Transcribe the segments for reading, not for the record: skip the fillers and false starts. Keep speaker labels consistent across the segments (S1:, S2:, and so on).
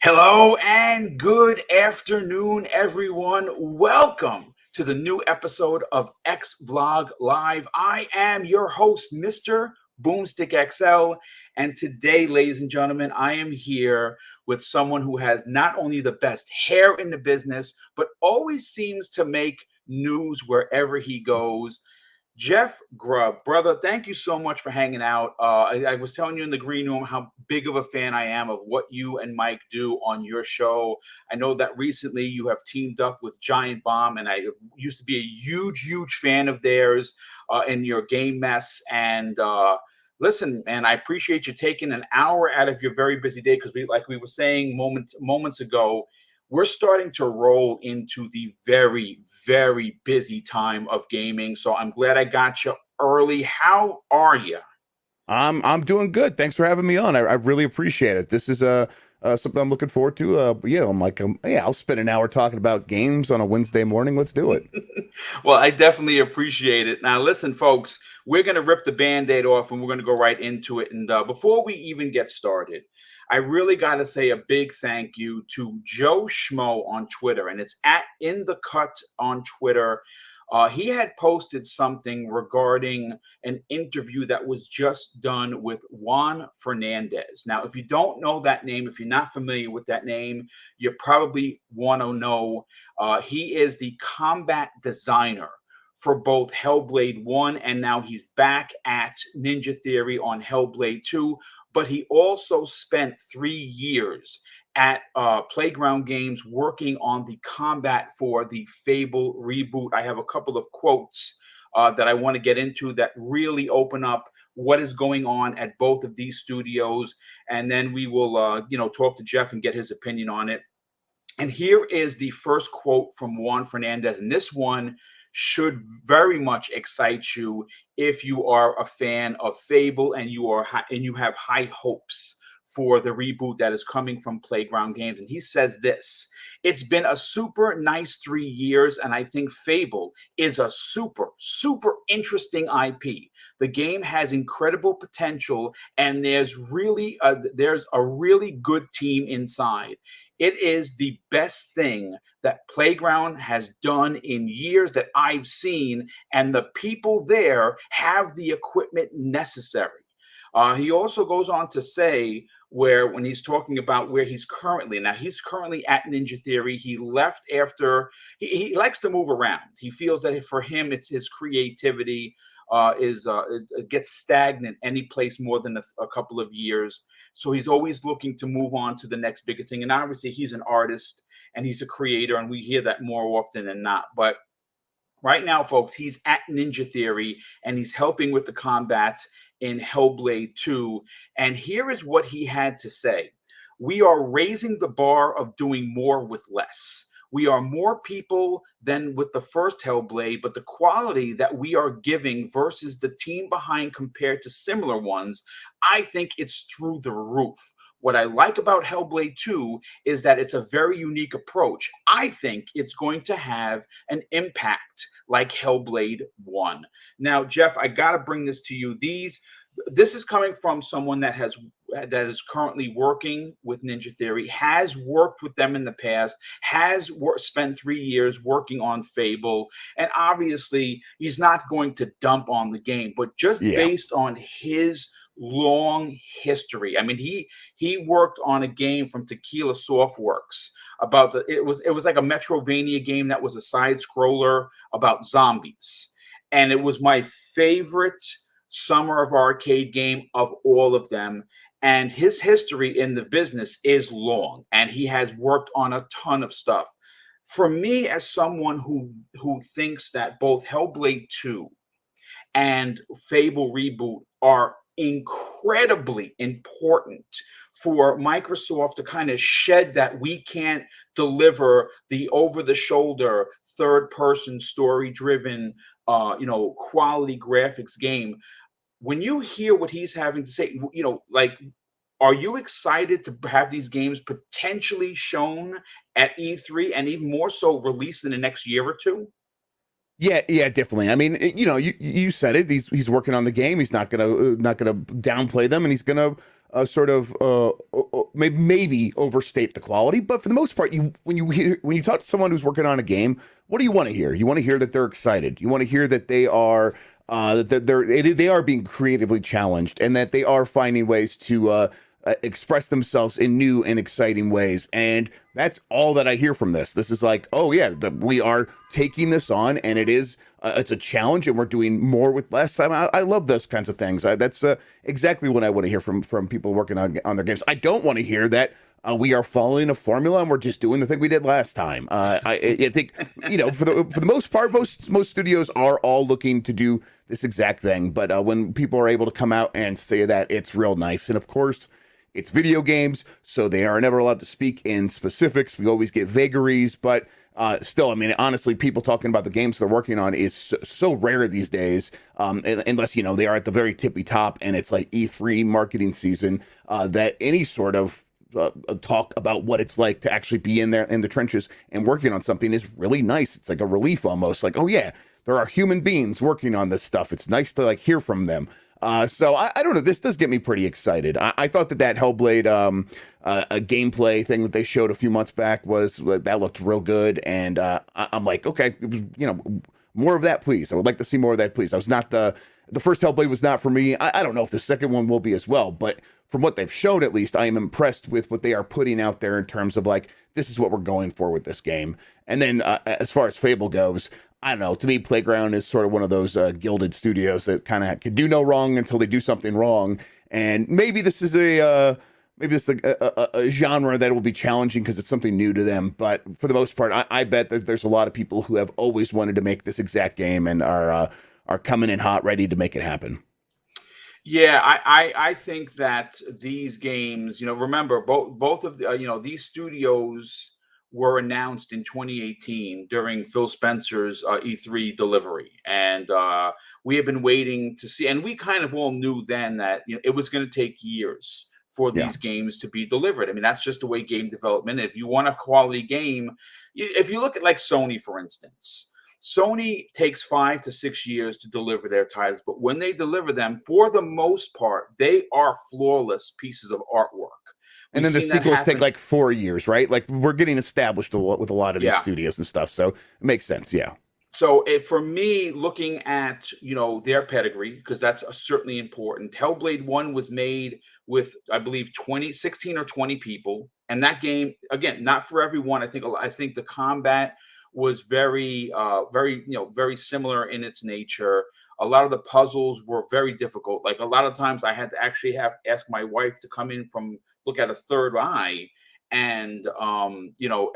S1: Hello and good afternoon, everyone. Welcome to the new episode of X Vlog Live. I am your host, Mr. BoomStick XL, and today, ladies and gentlemen, I am here with someone who has not only the best hair in the business, but always seems to make news wherever he goes. Jeff Grubb, brother, thank you so much for hanging out. I was telling you in the green room how big of a fan I am of what you and Mike do on your show. I know that recently you have teamed up with Giant Bomb, and I used to be a huge fan of theirs in your game mess. And listen, man, I appreciate you taking an hour out of your very busy day because like we were saying moments ago, we're starting to roll into the very busy time of gaming. So I'm glad I got you early. How are you?
S2: I'm doing good. Thanks for having me on. I really appreciate it. This is something I'm looking forward to. Yeah, yeah, I'll spend an hour talking about games on a Wednesday morning. Let's do it.
S1: Well, I definitely appreciate it. Now, listen, folks, we're going to rip the band-aid off and we're going to go right into it. And before we even get started, I really got to say a big thank you to Joe Schmo on Twitter, and it's at In The Cut on Twitter. He had posted something regarding an interview that was just done with Juan Fernandez. Now, if you don't know that name, if you're not familiar with that name, you probably want to know he is the combat designer for both Hellblade 1, and now he's back at Ninja Theory on Hellblade 2. But he also spent 3 years at Playground Games working on the combat for the Fable reboot. I have a couple of quotes that I want to get into that really open up what is going on at both of these studios, and then we will, talk to Jeff and get his opinion on it. And here is the first quote from Juan Fernandez, and this one should very much excite you if you are a fan of Fable and you have high hopes for the reboot that is coming from Playground Games. And he says this: "It's been a super nice 3 years, and I think Fable is a super interesting IP. The game has incredible potential, and there's a really good team inside. It is the best thing that Playground has done in years that I've seen, and the people there have the equipment necessary." He also goes on to say, where when he's talking about where he's currently, now he's currently at Ninja Theory. He left after he likes to move around. He feels that for him, it's his creativity it gets stagnant any place more than a couple of years. So he's always looking to move on to the next bigger thing. And obviously, he's an artist and he's a creator, and we hear that more often than not. But right now, folks, he's at Ninja Theory and he's helping with the combat in Hellblade 2. And here is what he had to say: "We are raising the bar of doing more with less. We are more people than with the first Hellblade, but the quality that we are giving versus the team behind compared to similar ones, I think it's through the roof. What I like about Hellblade 2 is that it's a very unique approach. I think it's going to have an impact like Hellblade 1." Now, Jeff, I got to bring this to you. This is coming from someone that is currently working with Ninja Theory, has worked with them in the past, spent 3 years working on Fable, and obviously he's not going to dump on the game, but just
S2: Yeah.
S1: based on his long history. I mean, he worked on a game from Tequila Softworks about it was like a Metrovania game that was a side scroller about zombies, and it was my favorite Summer of Arcade game of all of them. And his history in the business is long, and he has worked on a ton of stuff. For me, as someone who thinks that both Hellblade 2 and Fable Reboot are incredibly important for Microsoft to kind of shed that we can't deliver the over-the-shoulder, third-person, story-driven, quality graphics game. When you hear what he's having to say, like, are you excited to have these games potentially shown at E3 and even more so released in the next year or two?
S2: Yeah, definitely. I mean, you said it. He's working on the game. He's not gonna downplay them, and he's gonna sort of maybe overstate the quality, but for the most part, when you talk to someone who's working on a game, what do you want to hear? You want to hear that they're excited. You want to hear that they are they are being creatively challenged, and that they are finding ways to express themselves in new and exciting ways. And that's all that I hear from this. This is like, oh yeah, we are taking this on, and it's a challenge, and we're doing more with less. I love those kinds of things. That's exactly what I want to hear from people working on their games. I don't want to hear that we are following a formula and we're just doing the thing we did last time. I think, for the most part, most studios are all looking to do this exact thing. But when people are able to come out and say that, it's real nice. And of course, it's video games, so they are never allowed to speak in specifics. We always get vagaries, but still, I mean, honestly, people talking about the games they're working on is so rare these days, unless, they are at the very tippy top and it's like E3 marketing season, that any sort of talk about what it's like to actually be in there in the trenches and working on something is really nice. It's like a relief almost, like, oh yeah, there are human beings working on this stuff. It's nice to like hear from them. So I don't know. This does get me pretty excited. I thought that Hellblade a gameplay thing that they showed a few months back that looked real good, and I'm like, okay, more of that, please. I would like to see more of that, please. I was not the first Hellblade was not for me. I don't know if the second one will be as well, but from what they've shown, at least, I am impressed with what they are putting out there in terms of like, this is what we're going for with this game. And then as far as Fable goes, I don't know. To me, Playground is sort of one of those gilded studios that kind of can do no wrong until they do something wrong. And maybe this is a genre that will be challenging because it's something new to them. But for the most part, I bet that there's a lot of people who have always wanted to make this exact game and are coming in hot, ready to make it happen.
S1: Yeah, I think that these games, remember both of the, these studios were announced in 2018 during Phil Spencer's E3 delivery, and we have been waiting to see. And we kind of all knew then that it was going to take years for these games to be delivered. I mean, that's just the way game development. If you want a quality game, if you look at like Sony, for instance. Sony takes 5 to 6 years to deliver their titles, but when they deliver them, for the most part, they are flawless pieces of artwork.
S2: And then the sequels take like 4 years, right? Like we're getting established with a lot of these studios and stuff, so it makes sense, yeah.
S1: So for me, looking at their pedigree, because that's certainly important. Hellblade 1 was made with, I believe, 16 or 20 people, and that game, again, not for everyone. I think the combat was very similar in its nature. A lot of the puzzles were very difficult. Like a lot of times I had to actually ask my wife to come in from look at a third eye and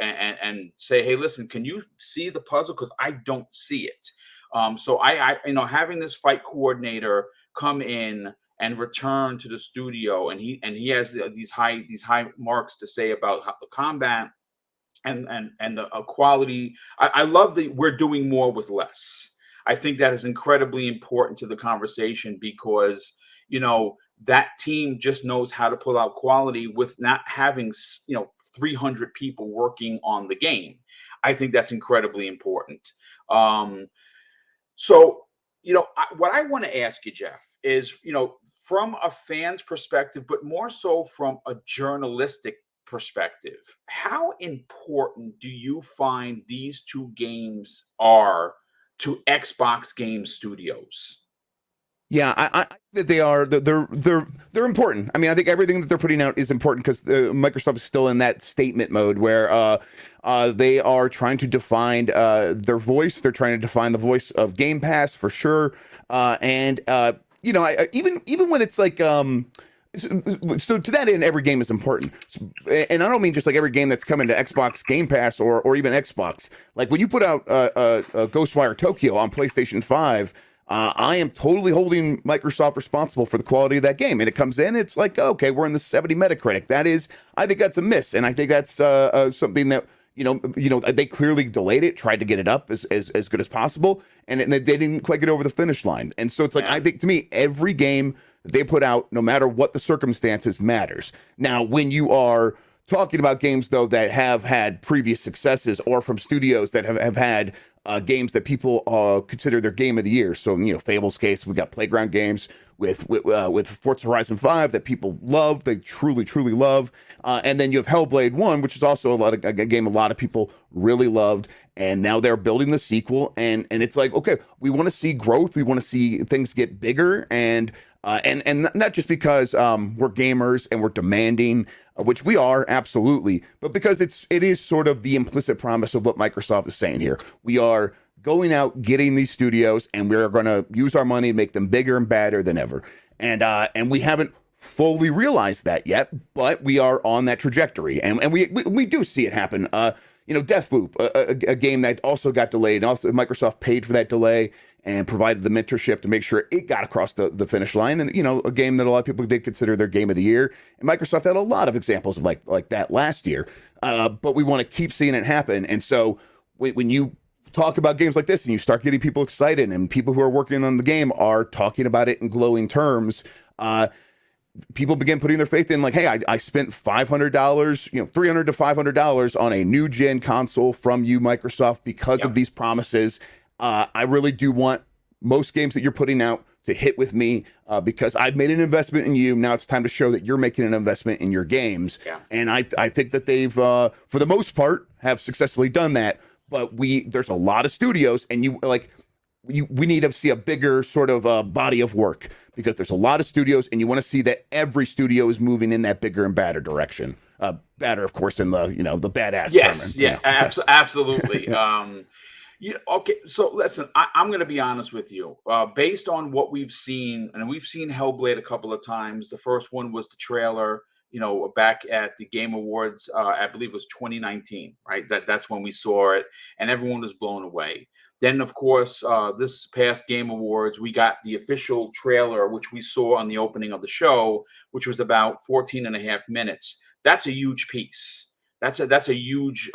S1: and say, hey, listen, can you see the puzzle? Because I don't see it. So I having this fight coordinator come in and return to the studio, and he has these high marks to say about the combat and the quality. I love that we're doing more with less. I think that is incredibly important to the conversation because, that team just knows how to pull out quality with not having, 300 people working on the game. I think that's incredibly important. So, what I want to ask you, Jeff, is, from a fan's perspective, but more so from a journalistic perspective, how important do you find these two games are to Xbox Game Studios?
S2: Yeah, I that they are they're important. I mean, I think everything that they're putting out is important because Microsoft is still in that statement mode where they are trying to define their voice. They're trying to define the voice of Game Pass for sure. And even when it's like so to that end, every game is important. And I don't mean just like every game that's coming to Xbox Game Pass or even Xbox. Like when you put out Ghostwire Tokyo on PlayStation 5, I am totally holding Microsoft responsible for the quality of that game. And it comes in, it's like, okay, we're in the 70 Metacritic. I think that's a miss. And I think that's something that, they clearly delayed it, tried to get it up as good as possible. And they didn't quite get over the finish line. And so it's like, I think to me, every game that they put out, no matter what the circumstances, matters. Now, when you are talking about games, though, that have had previous successes or from studios that have had games that people consider their game of the year. So, Fable's case, we got Playground games with Forza Horizon 5 that people love, they truly love, and then you have Hellblade 1, which is also a game a lot of people really loved, and now they're building the sequel, and it's like, okay, we want to see growth, we want to see things get bigger, and not just because we're gamers and we're demanding, which we are absolutely, but because it is sort of the implicit promise of what Microsoft is saying here. We are going out, getting these studios, and we're going to use our money and make them bigger and badder than ever. And we haven't fully realized that yet, but we are on that trajectory, and we do see it happen. Deathloop, a game that also got delayed, and also Microsoft paid for that delay and provided the mentorship to make sure it got across the finish line. And, a game that a lot of people did consider their game of the year. And Microsoft had a lot of examples of like that last year. But we want to keep seeing it happen. And so when you talk about games like this and you start getting people excited and people who are working on the game are talking about it in glowing terms, people begin putting their faith in, like, hey, I spent $500, $300 to $500 on a new gen console from you, Microsoft, because of these promises. I really do want most games that you're putting out to hit with me, because I've made an investment in you. Now it's time to show that you're making an investment in your games. Yeah. And I think that they've, for the most part, have successfully done that. But there's a lot of studios, and we need to see a bigger sort of body of work, because there's a lot of studios, and you want to see that every studio is moving in that bigger and badder direction. Badder, of course, in the the badass.
S1: Yes,
S2: term,
S1: absolutely.
S2: Yes.
S1: Okay, so listen, I'm going to be honest with you. Based on what we've seen, and we've seen Hellblade a couple of times. The first one was the trailer, back at the Game Awards. I believe it was 2019, right? That's when we saw it, and everyone was blown away. Then, of course, this past Game Awards, we got the official trailer, which we saw on the opening of the show, which was about 14 and a half minutes. That's a huge piece. That's a huge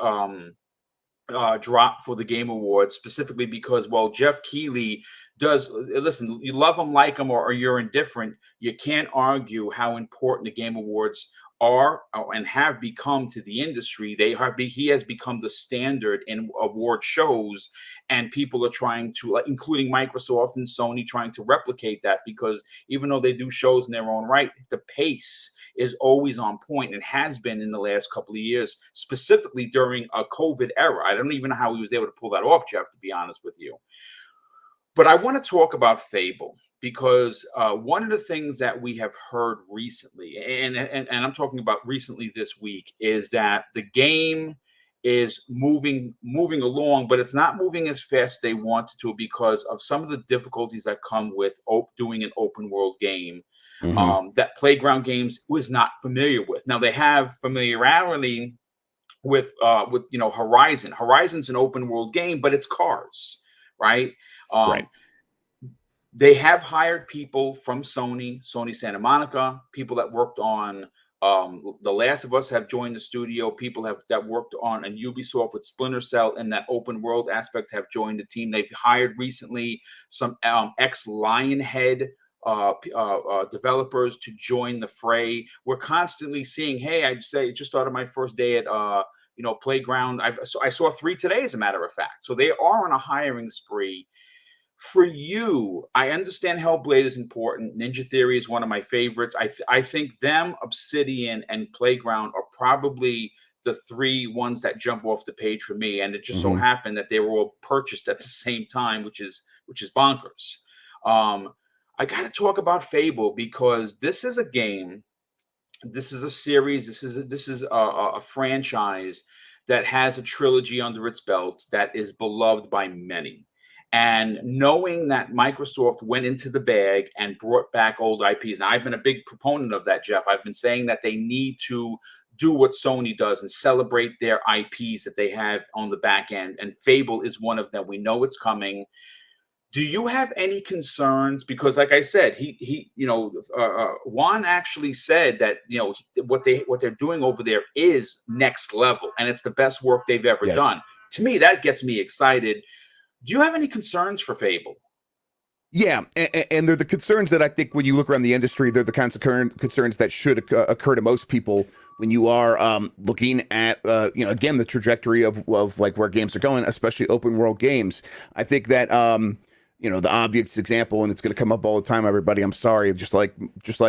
S1: drop for the Game Awards, specifically because, well, Jeff Keighley does, listen, you love him, like him, or you're indifferent. You can't argue how important the Game Awards are and have become to the industry. He has become the standard in award shows, and people are trying to, including Microsoft and Sony, trying to replicate that, because even though they do shows in their own right, the pace is always on point and has been in the last couple of years, specifically during a COVID era. I don't even know how he was able to pull that off, Jeff, to be honest with you. But I want to talk about Fable, because one of the things that we have heard recently, and I'm talking about recently this week, is that the game is moving along, but it's not moving as fast as they wanted to, because of some of the difficulties that come with doing an open world game. That Playground Games was not familiar with. Now they have familiarity with Horizon. Horizon's an open world game, but it's cars, right?
S2: Right.
S1: They have hired people from Sony Santa Monica, people that worked on The Last of Us have joined the studio. People that worked on and Ubisoft with Splinter Cell and that open world aspect have joined the team. They've hired recently some ex-Lionhead developers to join the fray. We're constantly seeing, hey, I just started my first day at Playground. I saw 3 today, as a matter of fact. So they are on a hiring spree. For you, I understand Hellblade is important. Ninja Theory is one of my favorites. I think them, Obsidian, and Playground are probably the 3 ones that jump off the page for me. And it just so happened that they were all purchased at the same time, which is bonkers. I got to talk about Fable, because this is a game, this is a series, this is a franchise that has a trilogy under its belt that is beloved by many. And knowing that Microsoft went into the bag and brought back old IPs, and I've been a big proponent of that, Jeff. I've been saying that they need to do what Sony does and celebrate their IPs that they have on the back end. And Fable is one of them. We know it's coming. Do you have any concerns? Because, like I said, Juan actually said that what they're doing over there is next level, and it's the best work they've ever done. To me, that gets me excited. Do you have any concerns for Fable?
S2: Yeah, and they're the concerns that I think when you look around the industry, they're the kinds of concerns that should occur to most people when you are looking at again, the trajectory of like where games are going, especially open world games. I think that the obvious example, and it's going to come up all the time, everybody, I'm sorry, just like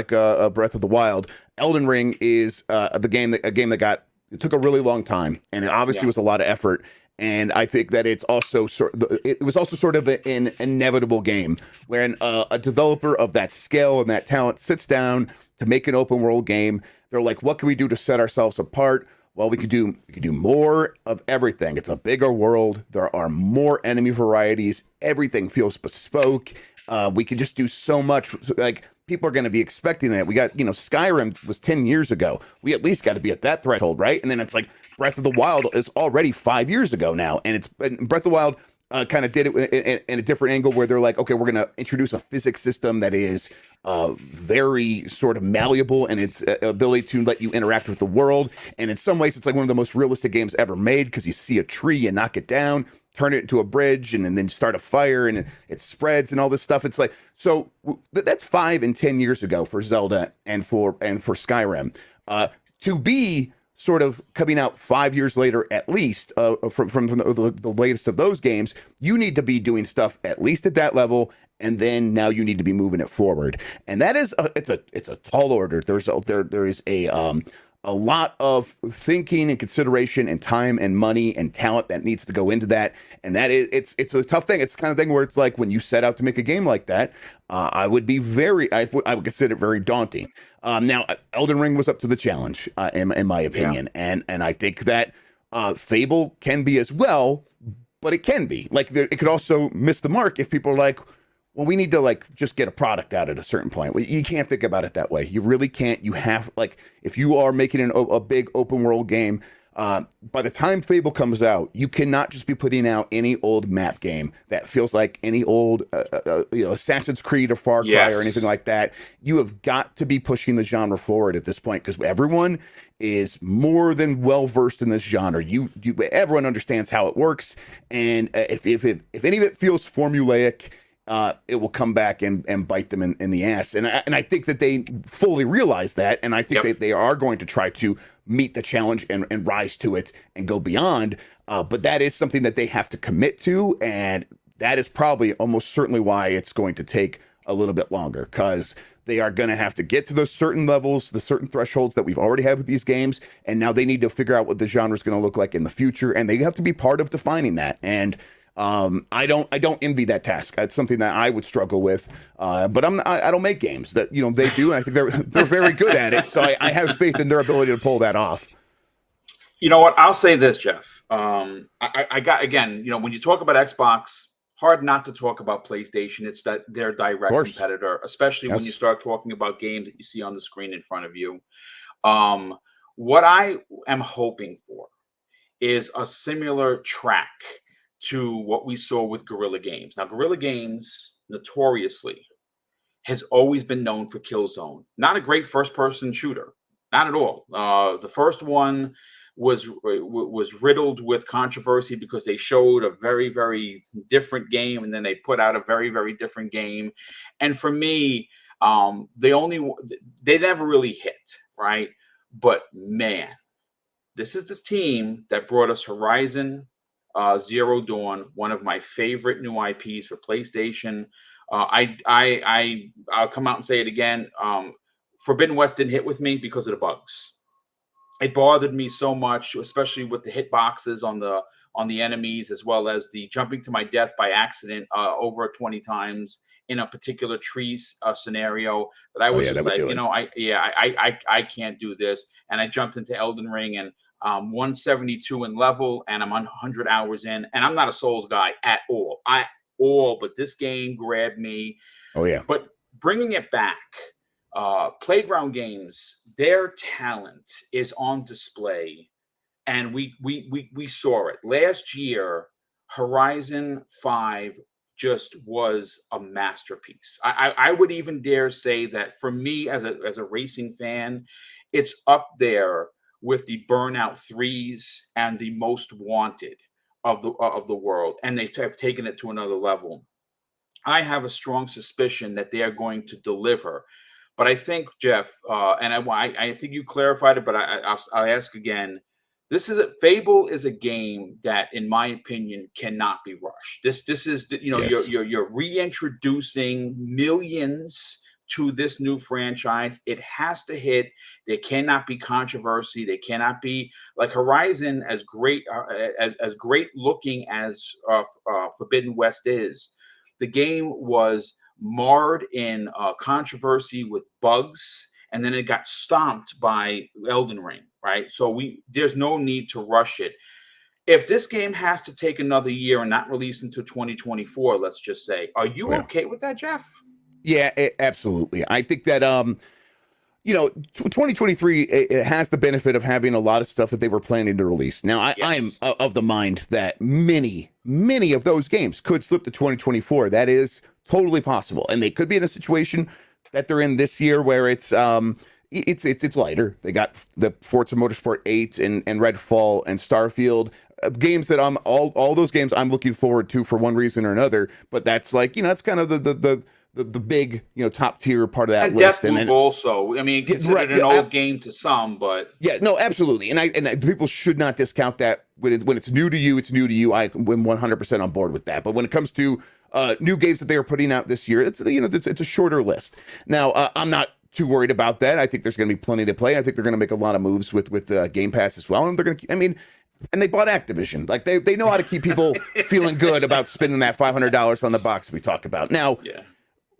S2: Breath of the Wild, Elden Ring is a game that it took a really long time, and it obviously was a lot of effort. And I think that it was also sort of an inevitable game where a developer of that scale and that talent sits down to make an open world game. They're like, what can we do to set ourselves apart? Well, we could do more of everything. It's a bigger world. There are more enemy varieties. Everything feels bespoke. We could just do so much. Like, people are going to be expecting that. We got, Skyrim was 10 years ago. We at least got to be at that threshold, right? And then it's like Breath of the Wild is already 5 years ago now. And Breath of the Wild kind of did it in a different angle where they're like, okay, we're going to introduce a physics system that is very sort of malleable in its ability to let you interact with the world. And in some ways, it's like one of the most realistic games ever made, because you see a tree and knock it down, turn it into a bridge, and then start a fire, and it spreads and all this stuff. It's like, so that's 5 and 10 years ago for Zelda and for Skyrim. To be sort of coming out 5 years later, at least, from the latest of those games, you need to be doing stuff at least at that level, and then now you need to be moving it forward. And that is it's a tall order. There is a lot of thinking and consideration and time and money and talent that needs to go into that. And that is, it's a tough thing. It's the kind of thing where it's like, when you set out to make a game like that, I would consider it very daunting. Now, Elden Ring was up to the challenge, in my opinion. Yeah. And I think that Fable can be as well, but it can be. Like, it could also miss the mark if people are like, well, we need to just get a product out at a certain point. You can't think about it that way. You really can't. You have, if you are making a big open world game, by the time Fable comes out, you cannot just be putting out any old map game that feels like any old, Assassin's Creed or Far Cry or anything like that. You have got to be pushing the genre forward at this point, because everyone is more than well versed in this genre. Everyone understands how it works, and if any of it feels formulaic, it will come back and bite them in the ass. And I think that they fully realize that. And I think that they are going to try to meet the challenge and rise to it and go beyond. But that is something that they have to commit to. And that is probably almost certainly why it's going to take a little bit longer, because they are going to have to get to those certain levels, the certain thresholds that we've already had with these games. And now they need to figure out what the genre is going to look like in the future. And they have to be part of defining that. And I don't envy that task. It's something that I would struggle with. But I don't make games that, they do. And I think they're very good at it. So I have faith in their ability to pull that off.
S1: You know what? I'll say this, Jeff. I got, again, when you talk about Xbox, hard not to talk about PlayStation. It's that their direct competitor, especially when you start talking about games that you see on the screen in front of you. What I am hoping for is a similar track to what we saw with Guerrilla Games. Now, Guerrilla Games notoriously has always been known for Killzone. Not a great first-person shooter, not at all. The first one was riddled with controversy because they showed a very, very different game, and then they put out a very, very different game. And for me, they never really hit, right? But man, this is the team that brought us Horizon Zero Dawn, one of my favorite new IPs for PlayStation. I'll come out and say it again. Forbidden West didn't hit with me because of the bugs. It bothered me so much, especially with the hitboxes on the enemies, as well as the jumping to my death by accident over 20 times in a particular tree scenario, that I was just like, I can't do this. And I jumped into Elden Ring, and 172 in level, and I'm 100 hours in, and I'm not a Souls guy at all. But this game grabbed me.
S2: Oh yeah.
S1: But bringing it back, Playground Games, their talent is on display, and we saw it last year. Horizon 5 just was a masterpiece. I would even dare say that for me as a racing fan, it's up there with the Burnout 3s and the Most Wanted of the world, and they have taken it to another level. I have a strong suspicion that they are going to deliver. But I think, Jeff, and I think you clarified it, but I'll ask again. Fable is a game that, in my opinion, cannot be rushed. This is
S2: Yes.
S1: you're reintroducing millions to this new franchise. It has to hit. There cannot be controversy. There cannot be, like, Horizon, as great as great looking as Forbidden West is. The game was marred in controversy with bugs, and then it got stomped by Elden Ring, right? So there's no need to rush it. If this game has to take another year and not release until 2024, let's just say, are you okay with that, Jeff?
S2: Yeah, absolutely. I think that 2023, it has the benefit of having a lot of stuff that they were planning to release. Now, I am of the mind that many of those games could slip to 2024. That is totally possible, and they could be in a situation that they're in this year where it's lighter. They got the Forza Motorsport 8 and Redfall and Starfield. Games that all those games I'm looking forward to for one reason or another. But that's like, it's kind of the big, top tier part of that
S1: and
S2: list.
S1: And then also, I mean, considered an old game to some, but
S2: yeah, no, absolutely. And people should not discount that when it's new to you, it's new to you. I'm 100% on board with that. But when it comes to new games that they are putting out this year, it's a shorter list. Now, I'm not too worried about that. I think there's going to be plenty to play. I think they're going to make a lot of moves with Game Pass as well. And they're going to, and they bought Activision. Like they know how to keep people feeling good about spending that $500 on the box we talk about. Now,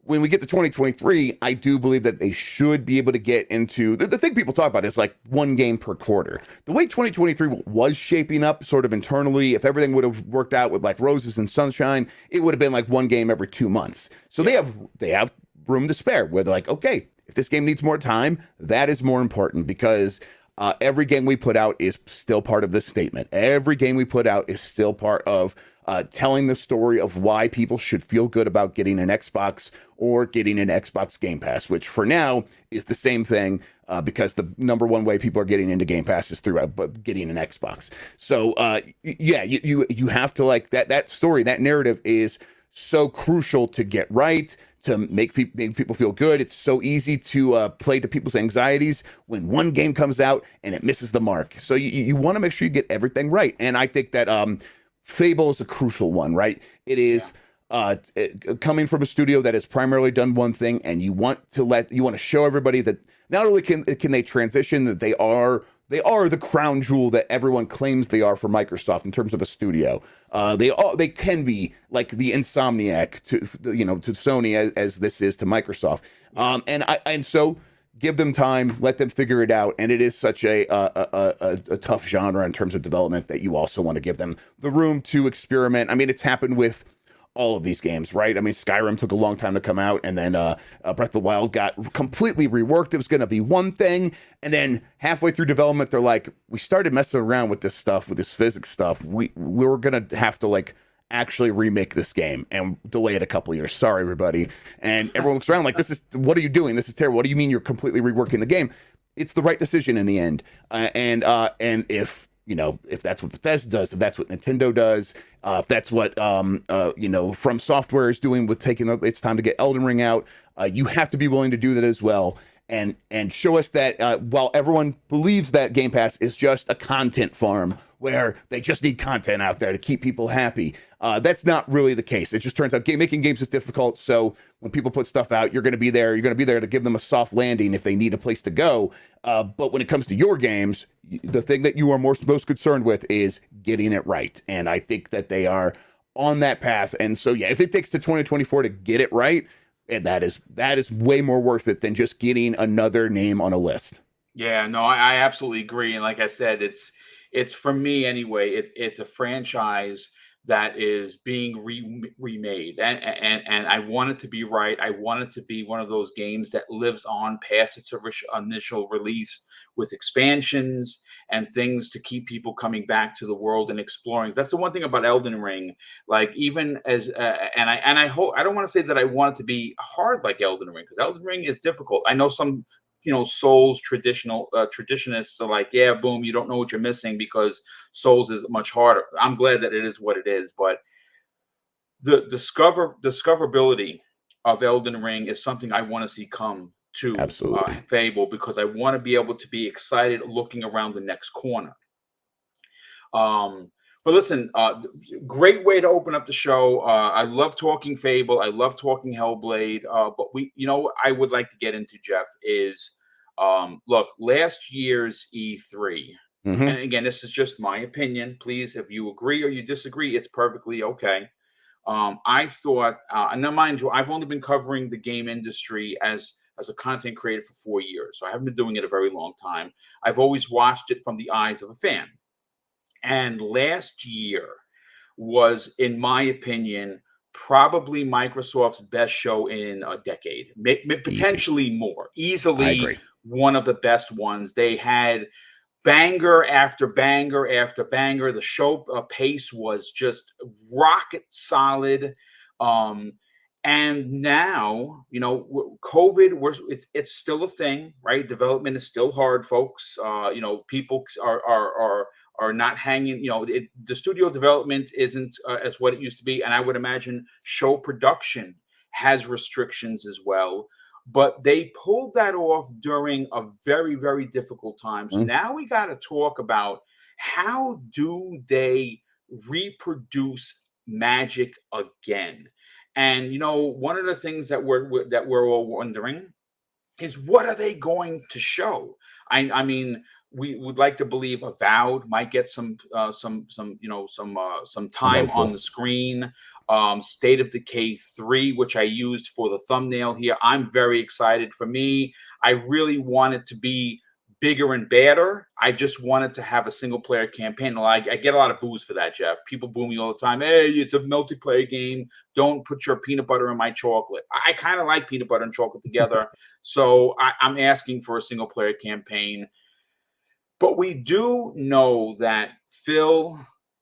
S2: when we get to 2023, I do believe that they should be able to get into the thing people talk about is like one game per quarter. The way 2023 was shaping up sort of internally, if everything would have worked out with like roses and sunshine, it would have been like one game every 2 months. So they have room to spare where they're like, okay, if this game needs more time, that is more important because every game we put out is still part of this statement. Every game we put out is still part of telling the story of why people should feel good about getting an Xbox or getting an Xbox Game Pass, which for now is the same thing because the number one way people are getting into Game Pass is through getting an Xbox. So you have to like that story, that narrative is so crucial to get right, to make people feel good. It's so easy to play to people's anxieties when one game comes out and it misses the mark. So you want to make sure you get everything right. And I think that Fable is a crucial one, right? It is coming from a studio that has primarily done one thing, and you want to show everybody that not only can they transition, that they are the crown jewel that everyone claims they are for Microsoft in terms of a studio. They can be like the Insomniac to Sony as this is to Microsoft. And so give them time, let them figure it out. And it is such a tough genre in terms of development that you also want to give them the room to experiment. I mean, it's happened with all of these games, right? I mean, Skyrim took a long time to come out, and then Breath of the Wild got completely reworked. It was going to be one thing, and then halfway through development, they're like, we started messing around with this stuff, with this physics stuff. We were going to have to like actually remake this game and delay it a couple years. Sorry, everybody. And everyone looks around like, what are you doing? This is terrible. What do you mean you're completely reworking the game? It's the right decision in the end. And if that's what Bethesda does, if that's what Nintendo does, if that's what From Software is doing with taking it's time to get Elden Ring out, you have to be willing to do that as well. And show us that while everyone believes that Game Pass is just a content farm where they just need content out there to keep people happy, that's not really the case. It just turns out making games is difficult. So when people put stuff out, you're going to be there. You're going to be there to give them a soft landing if they need a place to go. But when it comes to your games, the thing that you are most concerned with is getting it right. And I think that they are on that path. And so, yeah, if it takes to 2024 to get it right, and that is way more worth it than just getting another name on a list.
S1: Yeah, no, I absolutely agree. And like I said, it's for me anyway. It's a franchise that is being remade, and I want it to be right. I want it to be one of those games that lives on past its initial release with expansions and things to keep people coming back to the world and exploring. That's the one thing about Elden Ring. Like, even as and I hope, I don't want to say that I want it to be hard like Elden Ring, because Elden Ring is difficult. I know some Souls traditionists are like, yeah, boom, you don't know what you're missing because Souls is much harder. I'm glad that it is what it is, but the discoverability of Elden Ring is something I want to see come to
S2: Absolutely.
S1: Fable because I want to be able to be excited looking around the next corner. But listen, great way to open up the show. I love talking Fable. I love talking Hellblade. But I would like to get into, Jeff, is look, last year's E3. And again, this is just my opinion. Please, if you agree or you disagree, it's perfectly okay. I thought, and now mind you, I've only been covering the game industry as a content creator for 4 years. So I haven't been doing it a very long time. I've always watched it from the eyes of a fan. And last year was, in my opinion, probably Microsoft's best show in a decade, potentially more. Easily one of the best ones. They had banger after banger after banger. The show pace was just rocket solid. And now, COVID, it's still a thing, right? Development is still hard, folks. People are not hanging. The studio development isn't as what it used to be, and I would imagine show production has restrictions as well. But they pulled that off during a very, very difficult time. So now we got to talk about how do they reproduce magic again. And one of the things that we're all wondering is, what are they going to show? I mean, we would like to believe Avowed might get some time on the screen. State of Decay 3, which I used for the thumbnail here. I'm very excited. For me, I really want it to be bigger and badder. I just wanted to have a single player campaign. I get a lot of boos for that, Jeff. People boo me all the time. Hey, it's a multiplayer game. Don't put your peanut butter in my chocolate. I kind of like peanut butter and chocolate together. So I'm asking for a single player campaign. But we do know that Phil,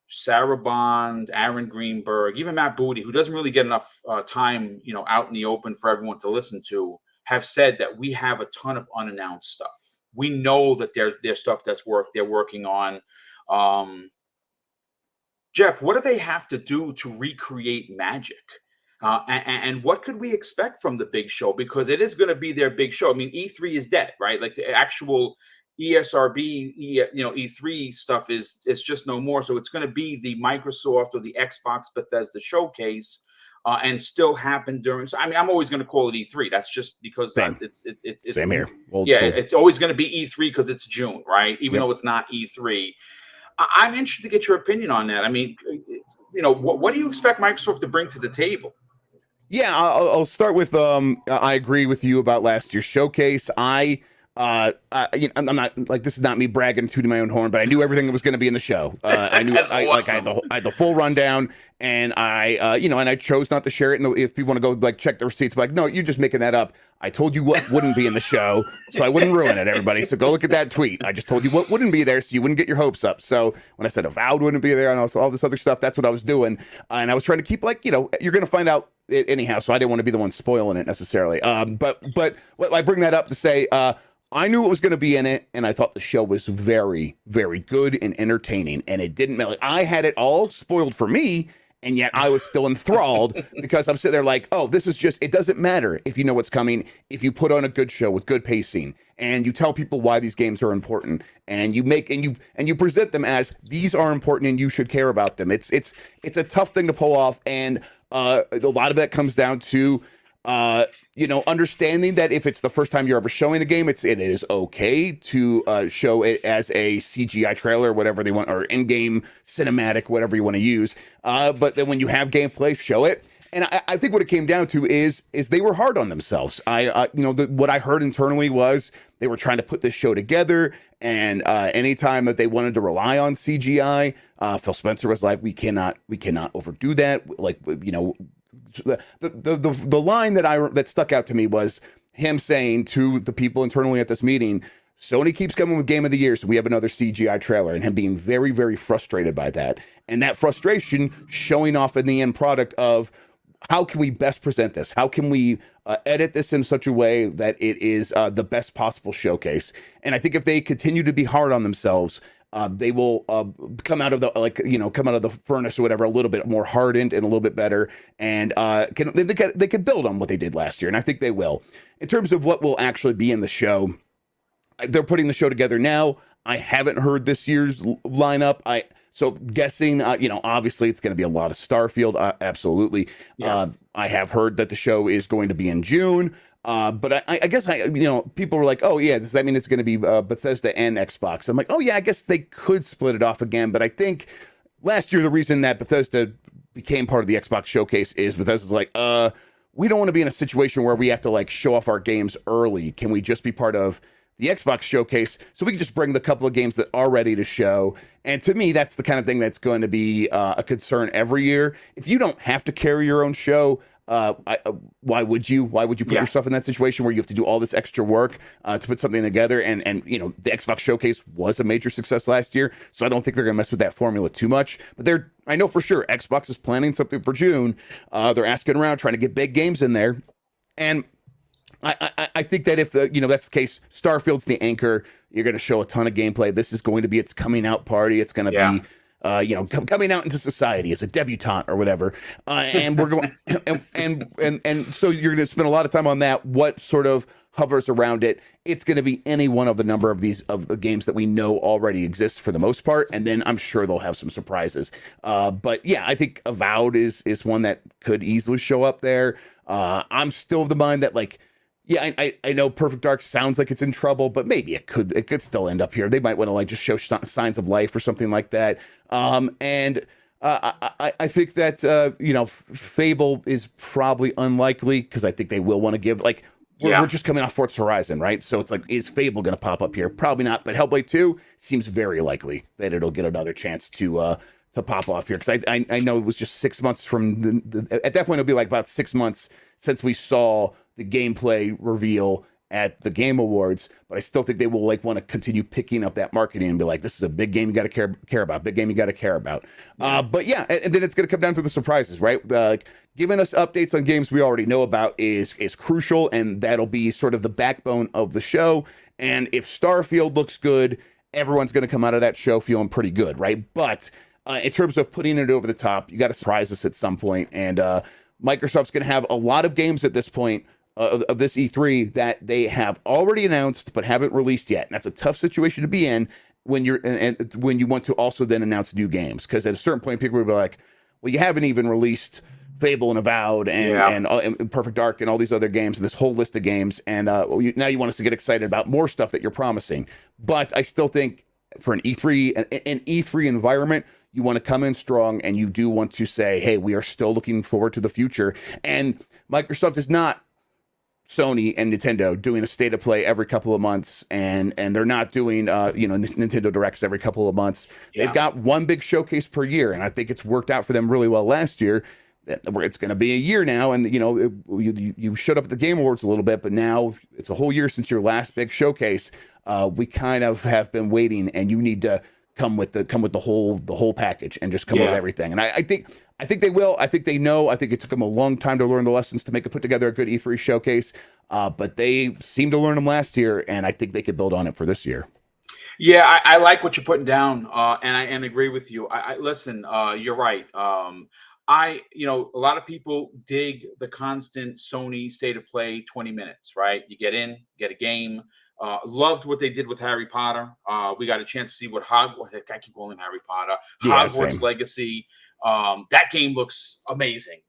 S1: Sarah Bond, Aaron Greenberg, even Matt Booty, who doesn't really get enough time, out in the open for everyone to listen to, have said that we have a ton of unannounced stuff. We know that there's stuff they're working on. Jeff, what do they have to do to recreate magic? And what could we expect from the big show? Because it is going to be their big show. I mean, E3 is dead, right? Like the actual ESRB, E3 stuff is just no more. So it's going to be the Microsoft or the Xbox Bethesda showcase. And still happen during. So, I mean, I'm always going to call it E3. That's just because it's
S2: same here. Old
S1: school.
S2: It's
S1: always going to be E3 because it's June, right? Even though it's not E3. I'm interested to get your opinion on that. I mean, what do you expect Microsoft to bring to the table?
S2: Yeah, I'll start with I agree with you about last year's showcase. I'm not like, this is not me bragging, tooting my own horn, but I knew everything that was going to be in the show. I knew awesome. I had the full rundown, and I chose not to share it. And if people want to go check the receipts, no, you're just making that up. I told you what wouldn't be in the show, so I wouldn't ruin it, everybody. So go look at that tweet. I just told you what wouldn't be there, so you wouldn't get your hopes up. So when I said Avowed wouldn't be there and also all this other stuff, that's what I was doing. And I was trying to keep you're going to find out it anyhow. So I didn't want to be the one spoiling it necessarily. But I bring that up to say, I knew what was going to be in it, and I thought the show was very, very good and entertaining. And it didn't matter. I had it all spoiled for me, and yet I was still enthralled because I'm sitting there oh, this is just, it doesn't matter if you know what's coming, if you put on a good show with good pacing, and you tell people why these games are important, and you make and you present them as these are important and you should care about them. It's a tough thing to pull off, and a lot of that comes down to understanding that if it's the first time you're ever showing a game, it is okay to show it as a CGI trailer, whatever they want, or in-game cinematic, whatever you want to use. But then when you have gameplay, show it. And I think what it came down to is they were hard on themselves. What I heard internally was they were trying to put this show together, and anytime that they wanted to rely on CGI, Phil Spencer was like, we cannot overdo that. The line that stuck out to me was him saying to the people internally at this meeting, Sony keeps coming with Game of the Year, so we have another CGI trailer, and him being very, very frustrated by that. And that frustration showing off in the end product of how can we best present this? How can we edit this in such a way that it is the best possible showcase? And I think if they continue to be hard on themselves, They will come out of the come out of the furnace or whatever a little bit more hardened and a little bit better, and they can build on what they did last year, and I think they will. In terms of what will actually be in the show, they're putting the show together now. I haven't heard this year's lineup. So guessing, obviously it's going to be a lot of Starfield. Absolutely.
S1: Yeah.
S2: I have heard that the show is going to be in June. But I guess people were like, oh yeah, does that mean it's going to be Bethesda and Xbox? I'm like, oh yeah, I guess they could split it off again. But I think last year the reason that Bethesda became part of the Xbox showcase is Bethesda's like, we don't want to be in a situation where we have to like show off our games early. Can we just be part of the Xbox showcase so we can just bring the couple of games that are ready to show? And to me, that's the kind of thing that's going to be a concern every year. If you don't have to carry your own show, why would you? Why would you put yourself in that situation where you have to do all this extra work to put something together? And the Xbox showcase was a major success last year, so I don't think they're going to mess with that formula too much. But I know for sure Xbox is planning something for June. They're asking around, trying to get big games in there, and I think that if that's the case, Starfield's the anchor. You're going to show a ton of gameplay. This is going to be its coming out party. It's going to be coming out into society as a debutante or whatever. And we're going and so you're going to spend a lot of time on that. What sort of hovers around it? It's going to be any one of a number of the games that we know already exist for the most part, and then I'm sure they'll have some surprises. But yeah, I think Avowed is one that could easily show up there. I'm still of the mind that yeah, I know Perfect Dark sounds like it's in trouble, but maybe it could still end up here. They might want to just show signs of life or something like that. And I think that Fable is probably unlikely because I think they will want to give we're just coming off Forza Horizon, right? So it's like, is Fable going to pop up here? Probably not. But Hellblade 2 seems very likely that it'll get another chance to pop off here, because I know it was just 6 months from at that point it'll be like about 6 months since we saw the gameplay reveal at the Game Awards, but I still think they will want to continue picking up that marketing and be like, this is a big game you got to care about, big game you got to care about. But yeah, and then it's going to come down to the surprises, right? Giving us updates on games we already know about is crucial, and that'll be sort of the backbone of the show. And if Starfield looks good, everyone's going to come out of that show feeling pretty good, right? But in terms of putting it over the top, you got to surprise us at some point. And Microsoft's going to have a lot of games at this point of this E3 that they have already announced but haven't released yet. And that's a tough situation to be in when when you want to also then announce new games, because at a certain point people will be like, well, you haven't even released Fable and Avowed and Perfect Dark and all these other games and this whole list of games, and now you want us to get excited about more stuff that you're promising. But I still think for an E3 environment, you want to come in strong, and you do want to say, hey, we are still looking forward to the future. And Microsoft is not Sony and Nintendo doing a state of play every couple of months, and they're not doing Nintendo Directs every couple of months. They've got one big showcase per year, and I think it's worked out for them really well last year. It's going to be a year now, and you showed up at the Game Awards a little bit, but now it's a whole year since your last big showcase. We kind of have been waiting, and you need to come with the whole package and just come with everything. And I think they will. I think they know. I think it took them a long time to learn the lessons to put together a good E3 showcase. But they seemed to learn them last year, and I think they could build on it for this year.
S1: Yeah, I like what you're putting down, and I agree with you. I listen. You're right. A lot of people dig the constant Sony state of play 20 minutes, right? You get in, get a game. Loved what they did with Harry Potter. We got a chance to see what Hogwarts. I keep calling Harry Potter. Hogwarts Legacy. That game looks amazing.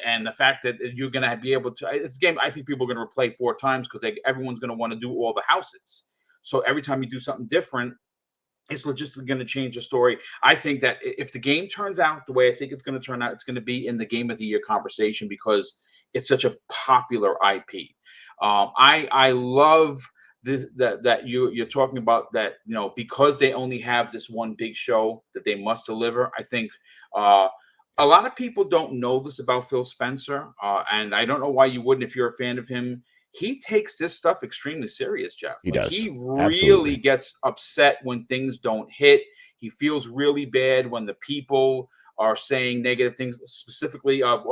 S1: And the fact that you're going to be able to, it's a game I think people are going to replay 4 times because everyone's going to want to do all the houses. So every time you do something different, it's logistically going to change the story. I think that if the game turns out the way I think it's going to turn out, it's going to be in the Game of the Year conversation because it's such a popular IP. I love that you're talking about that, because they only have this one big show that they must deliver. I think a lot of people don't know this about Phil Spencer, and I don't know why you wouldn't if you're a fan of him. He takes this stuff extremely serious, Jeff.
S2: He does.
S1: He really gets upset when things don't hit. He feels really bad when the people are saying negative things, specifically of,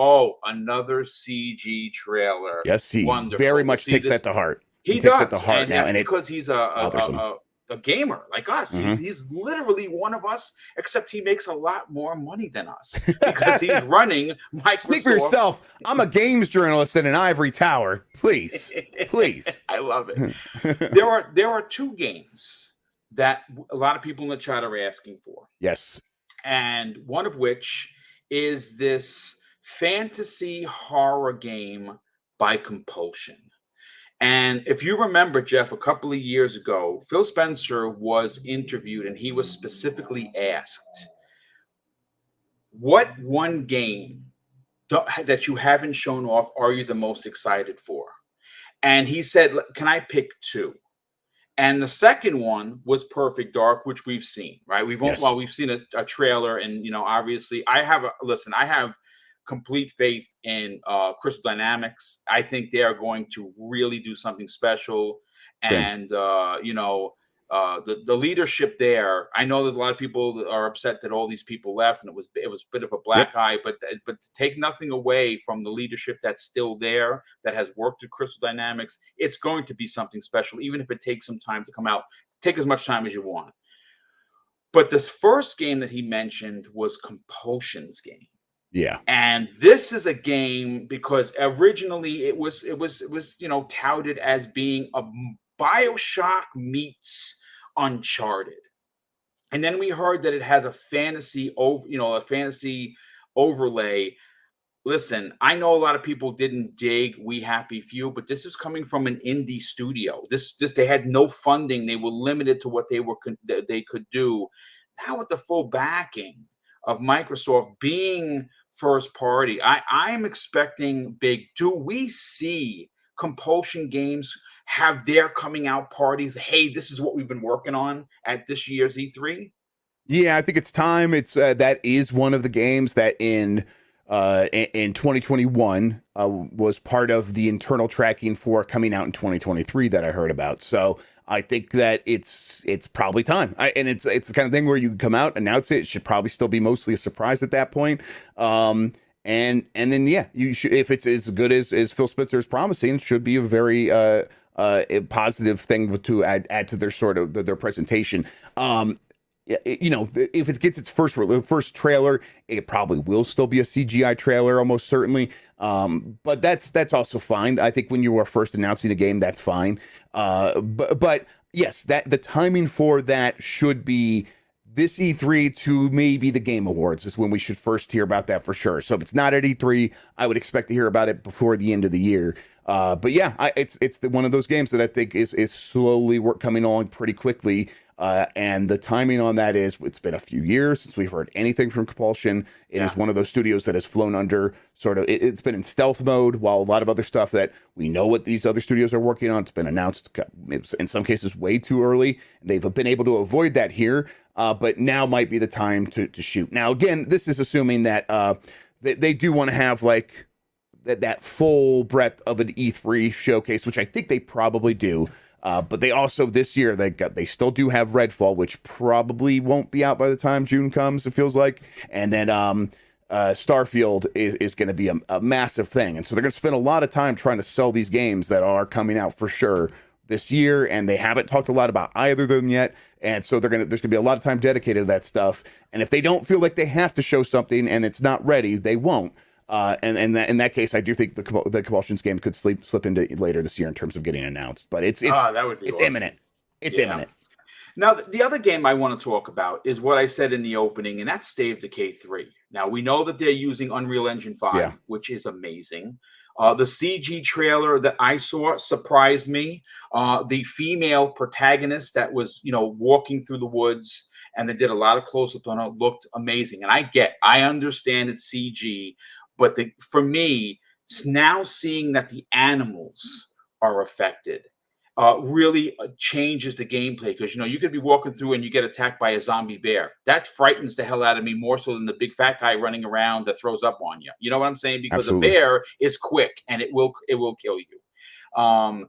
S1: another CG trailer.
S2: Yes, he
S1: Wonderful.
S2: very much takes that to heart.
S1: He
S2: takes
S1: does.
S2: it to heart
S1: and
S2: now, and
S1: because he's a a gamer like us. He's literally one of us, except he makes a lot more money than us because he's running Microsoft.
S2: Speak for yourself. I'm a games journalist in an ivory tower. Please.
S1: I love it. There are two games that a lot of people in the chat are asking for.
S2: Yes.
S1: And one of which is this fantasy horror game by Compulsion. And if you remember, Jeff, a couple of years ago, Phil Spencer was interviewed and he was specifically asked, what one game that you haven't shown off are you the most excited for? And he said, can I pick two? And the second one was Perfect Dark, which we've seen, right? We've seen a trailer, and obviously, I have complete faith in Crystal Dynamics. I think they are going to really do something special, and the leadership there. I know there's a lot of people that are upset that all these people left, and it was a bit of a black eye. But to take nothing away from the leadership that's still there, that has worked at Crystal Dynamics, it's going to be something special, even if it takes some time to come out. Take as much time as you want. But this first game that he mentioned was Compulsion's game.
S2: Yeah.
S1: And this is a game because originally it was touted as being a BioShock meets Uncharted. And then we heard that it has a fantasy overlay. Listen, I know a lot of people didn't dig We Happy Few, but this is coming from an indie studio. They had no funding. They were limited to what they could do. Now with the full backing of Microsoft being first party, I'm expecting big. Do we see Compulsion Games have their coming out parties? Hey, this is what we've been working on at this year's E3.
S2: Yeah, I think it's time. It's that is one of the games that in 2021 was part of the internal tracking for coming out in 2023 that I heard about. So I think that it's probably time. And it's the kind of thing where you come out, announce it. It should probably still be mostly a surprise at that point. And then you should, if it's as good as Phil Spencer is promising, it should be a very a positive thing to add to their sort of their presentation. If it gets its first trailer, it probably will still be a CGI trailer, almost certainly. But that's also fine. I think when you are first announcing a game, that's fine. But yes, that the timing for that should be this E3 to maybe the Game Awards is when we should first hear about that for sure. So if it's not at E3, I would expect to hear about it before the end of the year. But yeah, it's one of those games that I think is slowly coming on pretty quickly. And the timing on that is it's been a few years since we've heard anything from Compulsion. It is one of those studios that has flown under sort of, it's been in stealth mode, while a lot of other stuff that we know what these other studios are working on, it's been announced in some cases way too early. They've been able to avoid that here, but now might be the time to shoot. Now, again, this is assuming that they do want to have like that full breadth of an E3 showcase, which I think they probably do. But they also this year they still do have Redfall, which probably won't be out by the time June comes, it feels like. And then Starfield is going to be a massive thing, and so they're going to spend a lot of time trying to sell these games that are coming out for sure this year. And they haven't talked a lot about either of them yet, and so there's going to be a lot of time dedicated to that stuff. And if they don't feel like they have to show something and it's not ready, they won't. And in that case, I do think the Compulsion's game could slip into later this year in terms of getting announced. But it's awesome. Imminent. It's imminent.
S1: Now, the other game I want to talk about is what I said in the opening, and that's State of Decay 3. Now, we know that they're using Unreal Engine 5, which is amazing. The CG trailer that I saw surprised me. The female protagonist that was, walking through the woods, and they did a lot of close-ups on it, looked amazing. And I understand it's CG, but for me, now seeing that the animals are affected really changes the gameplay. Because, you could be walking through and you get attacked by a zombie bear. That frightens the hell out of me more so than the big fat guy running around that throws up on you. You know what I'm saying? Because
S2: Absolutely.
S1: a bear is quick and it will kill you.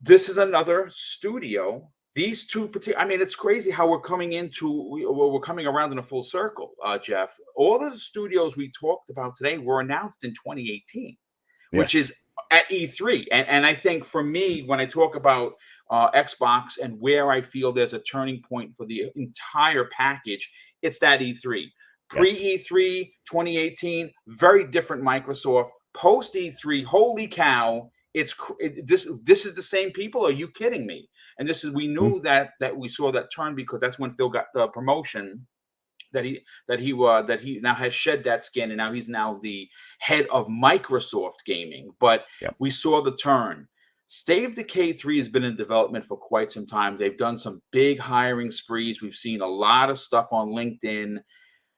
S1: This is another studio. These two it's crazy how we're coming around in a full circle, Jeff. All the studios we talked about today were announced in 2018, which is at E3. And I think for me, when I talk about Xbox and where I feel there's a turning point for the entire package, it's that E3. Pre
S2: Yes.
S1: E3 2018, very different Microsoft. Post E3, holy cow! This is the same people. Are you kidding me? And this is we knew that we saw that turn because that's when Phil got the promotion that he now has shed that skin and now he's now the head of Microsoft Gaming. But
S2: Yep.
S1: we saw the turn. State of Decay 3 has been in development for quite some time. They've done some big hiring sprees. We've seen a lot of stuff on LinkedIn.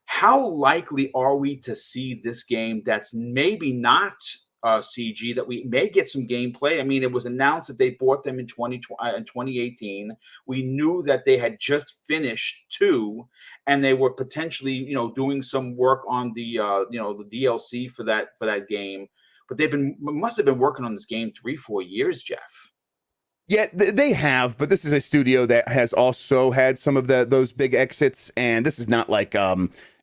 S1: How likely are we to see this game that's maybe not CG, that we may get some gameplay? I mean, it was announced that they bought them in 2018. We knew that they had just finished 2, and they were potentially, doing some work on the the DLC for that game. But must have been working on this game 3-4 years, Jeff.
S2: Yeah, they have, but this is a studio that has also had some of those big exits, and this is not like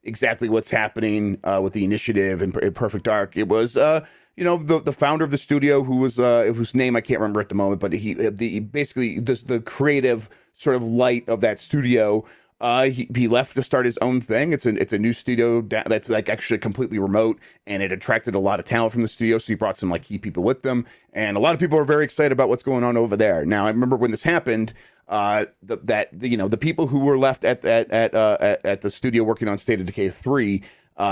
S2: exactly what's happening with the Initiative and Perfect Dark. It was the founder of the studio who was whose name I can't remember at the moment, but he basically the creative sort of light of that studio. He left to start his own thing. It's a new studio that's like actually completely remote, and it attracted a lot of talent from the studio. So he brought some like key people with them, and a lot of people are very excited about what's going on over there. Now, I remember when this happened, the people who were left at the studio working on State of Decay 3,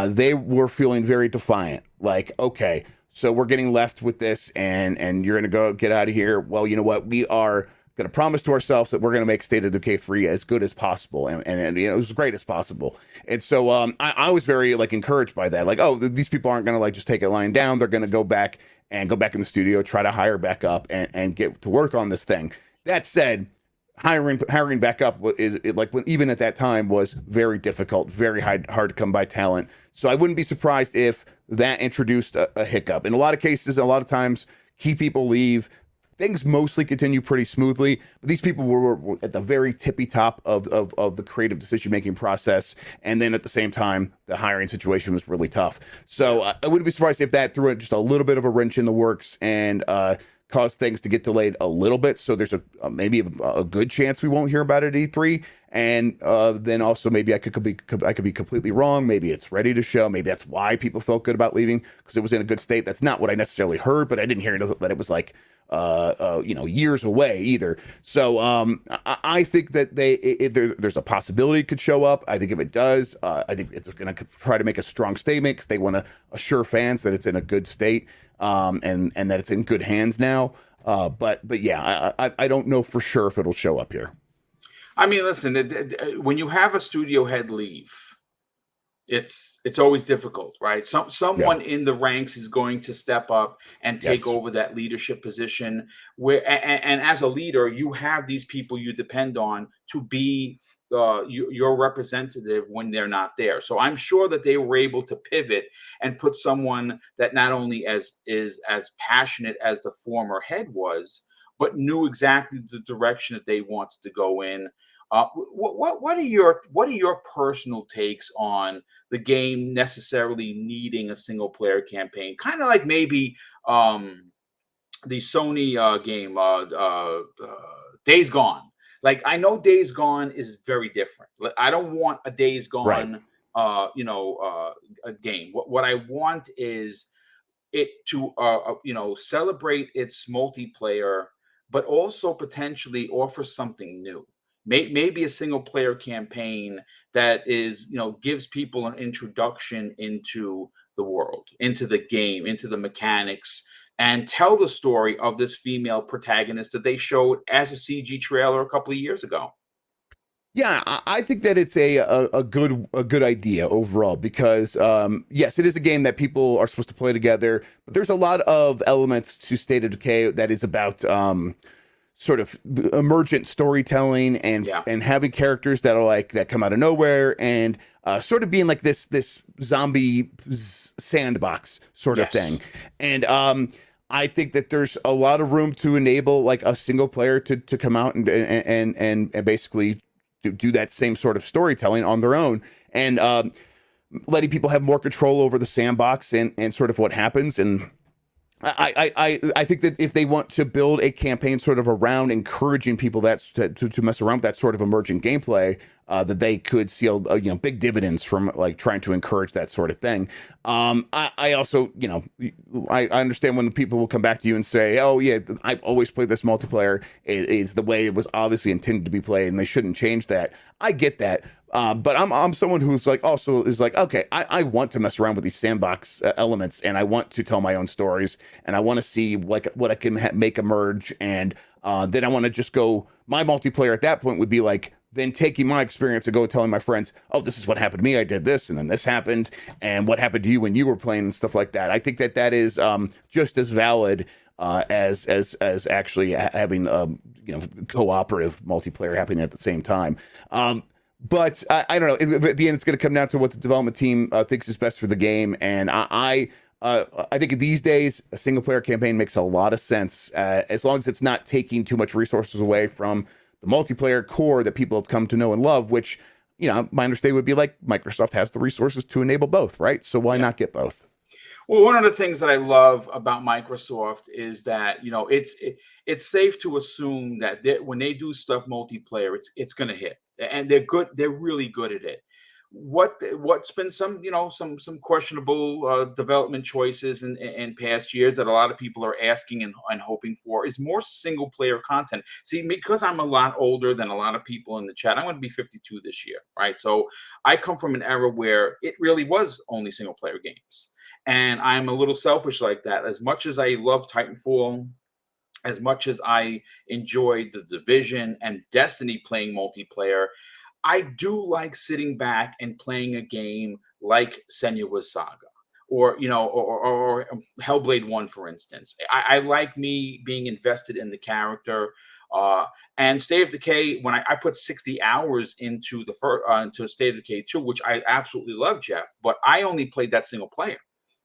S2: they were feeling very defiant. Like, okay, so we're getting left with this, and you're gonna go get out of here. Well, you know what? We are going to promise to ourselves that we're going to make State of Decay 3 as good as possible and as great as possible. And so I was very like encouraged by that. Like, oh, these people aren't going to like just take it lying down. They're going to go back in the studio, try to hire back up and get to work on this thing. That said, hiring back up even at that time was very difficult, very hard to come by talent. So I wouldn't be surprised if that introduced a hiccup. In a lot of cases, a lot of times, key people leave. Things mostly continue pretty smoothly, but these people were at the very tippy top of the creative decision-making process, and then at the same time, the hiring situation was really tough. So I wouldn't be surprised if that threw just a little bit of a wrench in the works and caused things to get delayed a little bit. So there's maybe a good chance we won't hear about it at E3, and then also maybe I could be completely wrong. Maybe it's ready to show. Maybe that's why people felt good about leaving, because it was in a good state. That's not what I necessarily heard, but I didn't hear that it was like years away either. So I think that there's a possibility it could show up. I think if it does, I think it's going to try to make a strong statement because they want to assure fans that it's in a good state and that it's in good hands now. But yeah, I don't know for sure if it'll show up here.
S1: I mean, listen, when you have a studio head leave, it's always difficult, right? Someone in the ranks is going to step up and take over that leadership position. And as a leader, you have these people you depend on to be your representative when they're not there. So I'm sure that they were able to pivot and put someone that not only is as passionate as the former head was, but knew exactly the direction that they wanted to go in. What are your personal takes on the game necessarily needing a single player campaign? Kind of like maybe the Sony game Days Gone. Like, I know Days Gone is very different. I don't want a Days Gone a game. What I want is it to celebrate its multiplayer, but also potentially offer something new. Maybe a single player campaign that is, gives people an introduction into the world, into the game, into the mechanics, and tell the story of this female protagonist that they showed as a CG trailer a couple of years ago.
S2: Yeah, I think that it's a good idea overall because yes, it is a game that people are supposed to play together, but there's a lot of elements to State of Decay that is about sort of emergent storytelling and having characters that come out of nowhere and sort of being like this zombie sandbox sort of thing. And I think that there's a lot of room to enable like a single player to come out and basically do that same sort of storytelling on their own and letting people have more control over the sandbox and sort of what happens. And I think that if they want to build a campaign sort of around encouraging people to mess around with that sort of emergent gameplay, that they could see big dividends from like trying to encourage that sort of thing. I also I understand when the people will come back to you and say, oh yeah, I've always played this multiplayer. It is the way it was obviously intended to be played, and they shouldn't change that. I get that. But I'm someone who's like also is like, okay, I want to mess around with these sandbox elements, and I want to tell my own stories, and I want to see like what I can make emerge, and then I want to just go. My multiplayer at that point would be like then taking my experience and go telling my friends, oh, this is what happened to me. I did this, and then this happened, and what happened to you when you were playing and stuff like that. I think that is just as valid as actually having cooperative multiplayer happening at the same time. But I don't know. At the end, it's going to come down to what the development team thinks is best for the game. And I think these days, a single player campaign makes a lot of sense as long as it's not taking too much resources away from the multiplayer core that people have come to know and love, which, my understanding would be like Microsoft has the resources to enable both, right? So why not get both?
S1: Well, one of the things that I love about Microsoft is that it's safe to assume that when they do stuff multiplayer, it's going to hit, and they're good. They're really good at it. What's been some questionable development choices in past years that a lot of people are asking and hoping for is more single player content. See, because I'm a lot older than a lot of people in the chat, I'm going to be 52 this year, right? So I come from an era where it really was only single player games. And I'm a little selfish like that. As much as I love Titanfall, as much as I enjoyed The Division and Destiny playing multiplayer, I do like sitting back and playing a game like Senua's Saga or Hellblade 1, for instance. I like me being invested in the character. And State of Decay, when I put 60 hours into into State of Decay 2, which I absolutely love, Jeff, but I only played that single player.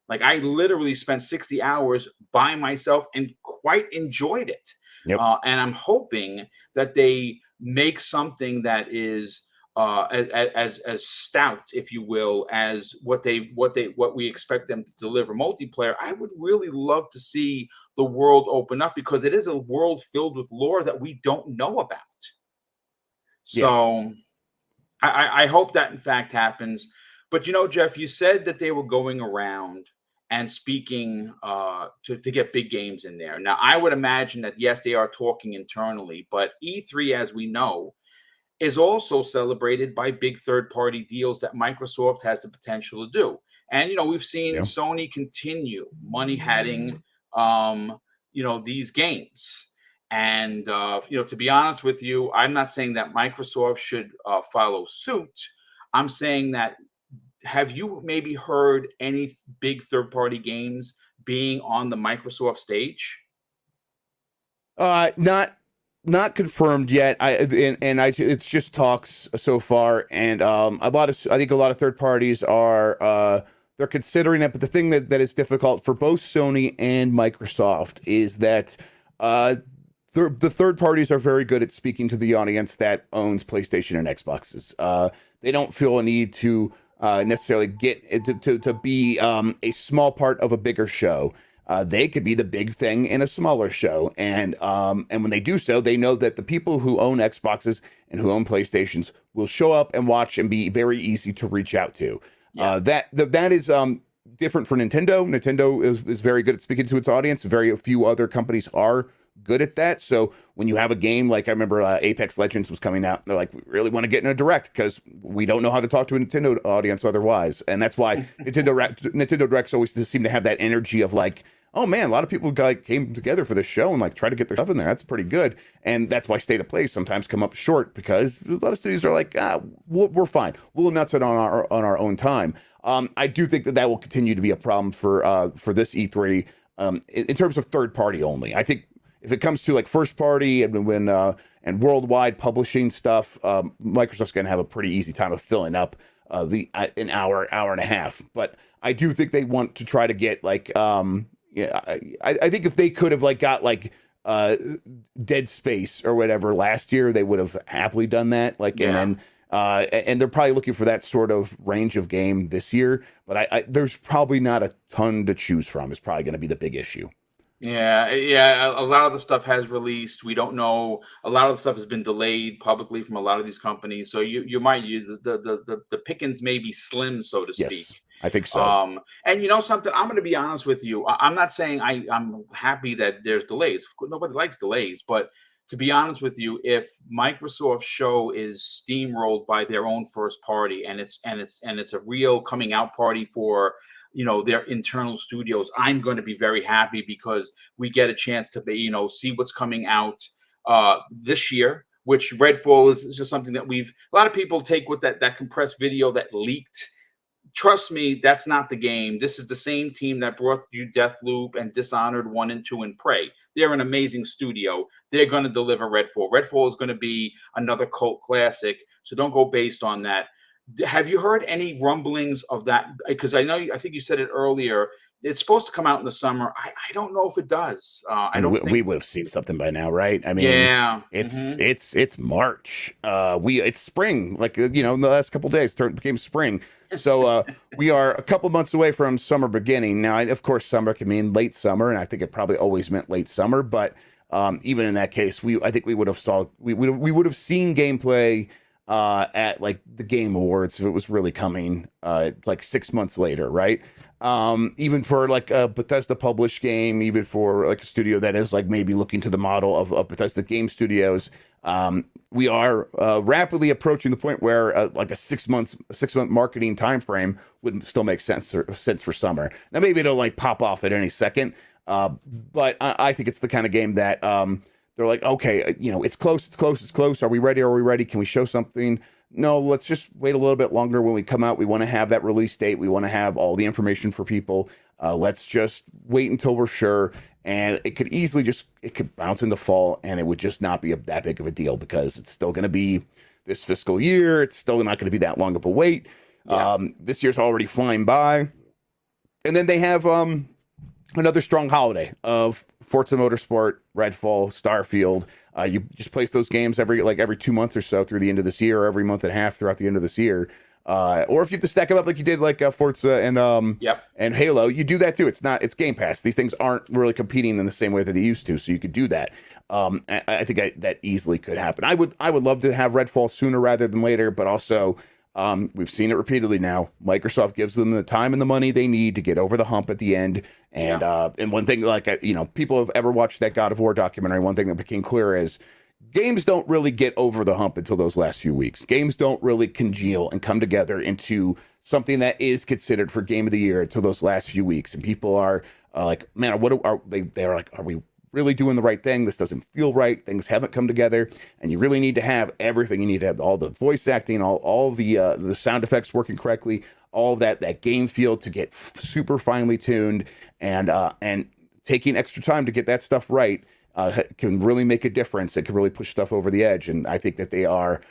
S1: Like I literally spent 60 hours by myself and quite enjoyed it.
S2: Yep.
S1: And I'm hoping that they make something that is as stout, if you will, as what we expect them to deliver multiplayer. I would really love to see the world open up because it is a world filled with lore that we don't know about. So I hope that in fact happens. But Jeff, you said that they were going around and speaking to get big games in there. Now, I would imagine that, yes, they are talking internally, but E3, as we know, is also celebrated by big third-party deals that Microsoft has the potential to do. And, we've seen Sony continue money-hatting, these games. And, to be honest with you, I'm not saying that Microsoft should follow suit. I'm saying that, have you maybe heard any big third-party games being on the Microsoft stage?
S2: Not confirmed yet. It's just talks so far, and I think a lot of third parties are they're considering it. But the thing that is difficult for both Sony and Microsoft is that the third parties are very good at speaking to the audience that owns PlayStation and Xboxes. They don't feel a need to necessarily get to be a small part of a bigger show. They could be the big thing in a smaller show, and when they do so, they know that the people who own Xboxes and who own PlayStations will show up and watch and be very easy to reach out to. That is different for Nintendo. Nintendo is very good at speaking to its audience. Very few other companies are good at that. So when you have a game like I remember Apex Legends was coming out, and they're like, we really want to get in a direct because we don't know how to talk to a Nintendo audience otherwise, and that's why Nintendo Directs always seem to have that energy of like, oh man, a lot of people came together for this show and like try to get their stuff in there. That's pretty good. And that's why State of Play sometimes come up short because a lot of studios are like, we're fine. We'll announce it on our own time. I do think that will continue to be a problem for this E3 in terms of third party only. I think if it comes to like first party and worldwide publishing stuff, Microsoft's going to have a pretty easy time of filling up an hour and a half. But I do think they want to try to get like I think if they could have like got like Dead Space or whatever last year, they would have happily done that. And then and they're probably looking for that sort of range of game this year. But there's probably not a ton to choose from. Is probably going to be the big issue.
S1: Yeah. A lot of the stuff has released. We don't know. A lot of the stuff has been delayed publicly from a lot of these companies. So you might use the pickings may be slim, so to speak.
S2: Yes, I think so.
S1: And you know something, I'm going to be honest with you. I'm not saying I'm happy that there's delays. Of course, nobody likes delays, but to be honest with you, if Microsoft's show is steamrolled by their own first party, and it's a real coming out party for their internal studios, I'm going to be very happy because we get a chance to see what's coming out this year. Which Redfall is just something that a lot of people take with that compressed video that leaked. Trust me, that's not the game. This is the same team that brought you Deathloop and Dishonored 1 and 2 and Prey. They're an amazing studio. They're going to deliver Redfall. Redfall is going to be another cult classic, so don't go based on that. Have you heard any rumblings of that? Because I think you said it earlier. It's supposed to come out in the summer. I don't know if it does. I don't
S2: We
S1: think.
S2: would have seen something by now, right? I mean,
S1: Yeah.
S2: it's March. It's spring. Like in the last couple of days, became spring. So we are a couple months away from summer beginning. Now, of course, summer can mean late summer, and I think it probably always meant late summer. But even in that case, I think we would have seen gameplay at like the Game Awards if it was really coming like 6 months later, right? Even for like a Bethesda published game, even for like a studio that is like maybe looking to the model of Bethesda game studios, we are rapidly approaching the point where like a 6 month marketing time frame would still make sense for summer. Now maybe it'll like pop off at any second, but I think it's the kind of game that they're like, okay, it's close. Are we ready? Can we show something? No, let's just wait a little bit longer when we come out. We want to have that release date. We want to have all the information for people. Let's just wait until we're sure. And it could bounce into fall, and it would just not be that big of a deal because it's still going to be this fiscal year. It's still not going to be that long of a wait.
S1: Yeah.
S2: This year's already flying by. And then they have another strong holiday of Forza Motorsport, Redfall, Starfield. You just place those games every 2 months or so through the end of this year, or every month and a half throughout the end of this year. Or if you have to stack them up like you did like Forza and Halo, you do that too. It's Game Pass. These things aren't really competing in the same way that they used to, so you could do that. I think that easily could happen. I would love to have Redfall sooner rather than later, but also we've seen it repeatedly now. Microsoft gives them the time and the money they need to get over the hump at the end. And one thing, people have ever watched that God of War documentary, one thing that became clear is games don't really get over the hump until those last few weeks. Games don't really congeal and come together into something that is considered for Game of the Year until those last few weeks. And people are like, man, what are they? They're like, are we really doing the right thing? This doesn't feel right. Things haven't come together, and you really need to have everything. You need to have all the voice acting, all the sound effects working correctly, all of that game feel to get super finely tuned, and taking extra time to get that stuff right can really make a difference. It can really push stuff over the edge, and I think that they are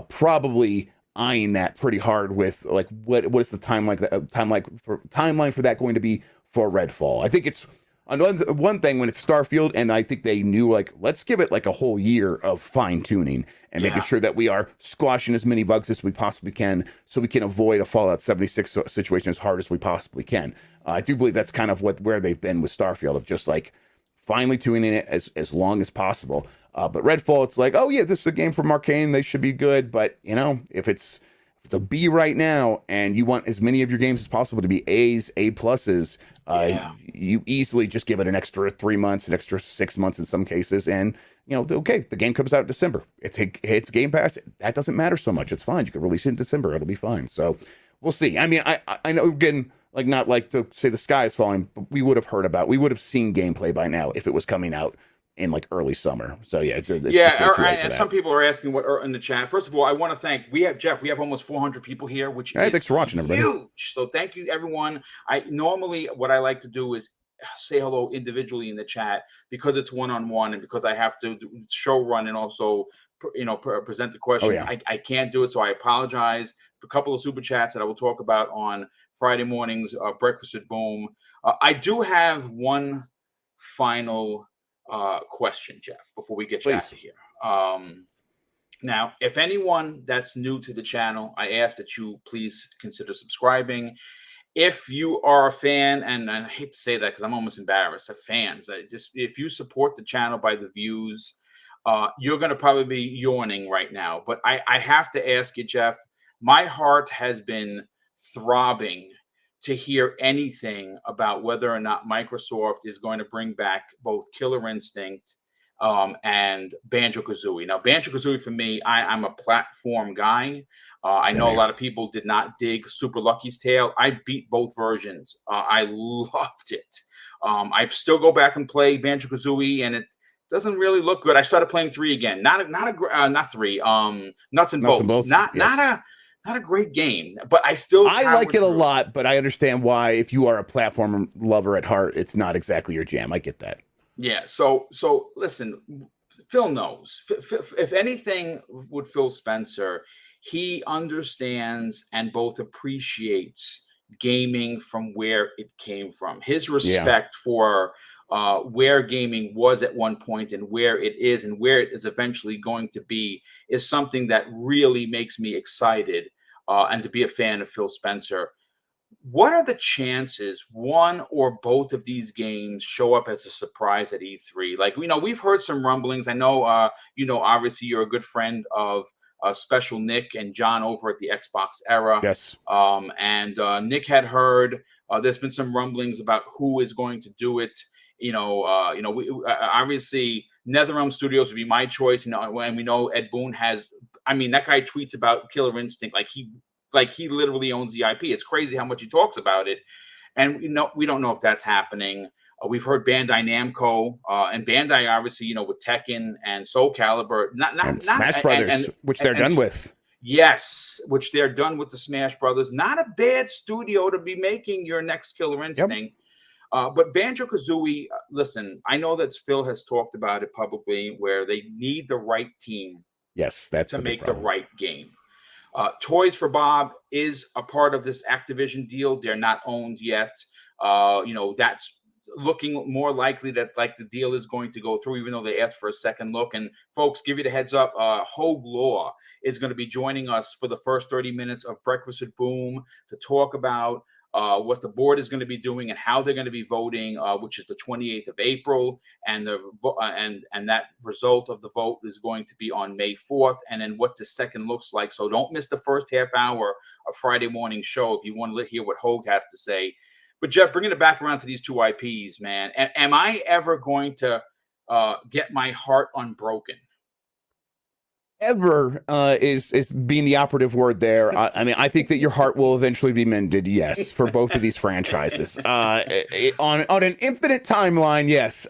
S2: probably eyeing that pretty hard with like what is the timeline for that going to be for Redfall. I think it's one thing when it's Starfield, and I think they knew like let's give it like a whole year of fine tuning and making sure that we are squashing as many bugs as we possibly can, so we can avoid a Fallout 76 situation as hard as we possibly can. I do believe that's kind of where they've been with Starfield, of just like finely tuning it as long as possible. But Redfall, it's like, oh yeah, this is a game from Arcane, they should be good. But if it's a B right now, and you want as many of your games as possible to be A's, A pluses, you easily just give it an extra 3 months, an extra 6 months in some cases, and okay, the game comes out in December. It hits Game Pass. That doesn't matter so much. It's fine. You can release it in December. It'll be fine. So we'll see. I mean, I know, again, like not like to say the sky is falling, but we would have seen gameplay by now if it was coming out in like early summer. So yeah, it's just way too late for that.
S1: Some people are asking what are in the chat. First of all, I want to thank we have almost 400 people here, which is
S2: thanks for watching, everybody.
S1: Huge. So thank you, everyone. I normally what I like to do is say hello individually in the chat because it's one-on-one and because I have to show run and also present the questions. I can't do it, so I apologize. A couple of super chats that I will talk about on Friday mornings, breakfast at Boom. I do have one final question, Jeff, before we get you out of here. Now, if anyone that's new to the channel, I ask that you please consider subscribing. if you are a fan, and I hate to say that because I'm almost embarrassed of fans, just if you support the channel by the views, you're going to probably be yawning right now. But I have to ask you, Jeff, my heart has been throbbing to hear anything about whether or not Microsoft is going to bring back both Killer Instinct and Banjo Kazooie. Now, Banjo Kazooie for me, I'm a platform guy. I know a lot of people did not dig Super Lucky's Tale. I beat both versions. I loved it. I still go back and play Banjo Kazooie, and it doesn't really look good. I started playing 3 again. Not 3. Nuts and Bolts. Not a great game, but I
S2: like it a lot. But I understand why, if you are a platform lover at heart, it's not exactly your jam. I get that.
S1: Yeah. So listen, Phil knows. If anything, with Phil Spencer, he understands and both appreciates gaming from where it came from. His respect for where gaming was at one point and where it is and where it is eventually going to be is something that really makes me excited and to be a fan of Phil Spencer. What are the chances one or both of these games show up as a surprise at E3? Like, we've heard some rumblings. I know, obviously you're a good friend of Special Nick and John over at the Xbox Era.
S2: Yes.
S1: And Nick had heard there's been some rumblings about who is going to do it. We obviously NetherRealm Studios would be my choice. And we know Ed Boon has. I mean, that guy tweets about Killer Instinct like he literally owns the IP. It's crazy how much he talks about it, and we don't know if that's happening. We've heard Bandai Namco and Bandai, obviously, with Tekken and Soul Calibur, not
S2: Smash Brothers, which they're done with.
S1: Yes, which they're done with the Smash Brothers. Not a bad studio to be making your next Killer Instinct. But Banjo Kazooie, listen, I know that Phil has talked about it publicly, where they need the right team.
S2: Yes, that's
S1: to make the right game. Toys for Bob is a part of this Activision deal. They're not owned yet. That's looking more likely that the deal is going to go through, even though they asked for a second look. And folks, give you the heads up. Hogue Law is going to be joining us for the first 30 minutes of Breakfast with Boom to talk about what the board is going to be doing and how they're going to be voting, which is the 28th of April, and that result of the vote is going to be on May 4th, and then what the second looks like. So don't miss the first half hour of Friday morning show if you want to hear what Hogue has to say. But Jeff, bringing it back around to these 2 IPs, man, am I ever going to get my heart unbroken?
S2: Ever is being the operative word there. I mean, I think that your heart will eventually be mended. Yes, for both of these franchises. On an infinite timeline, yes.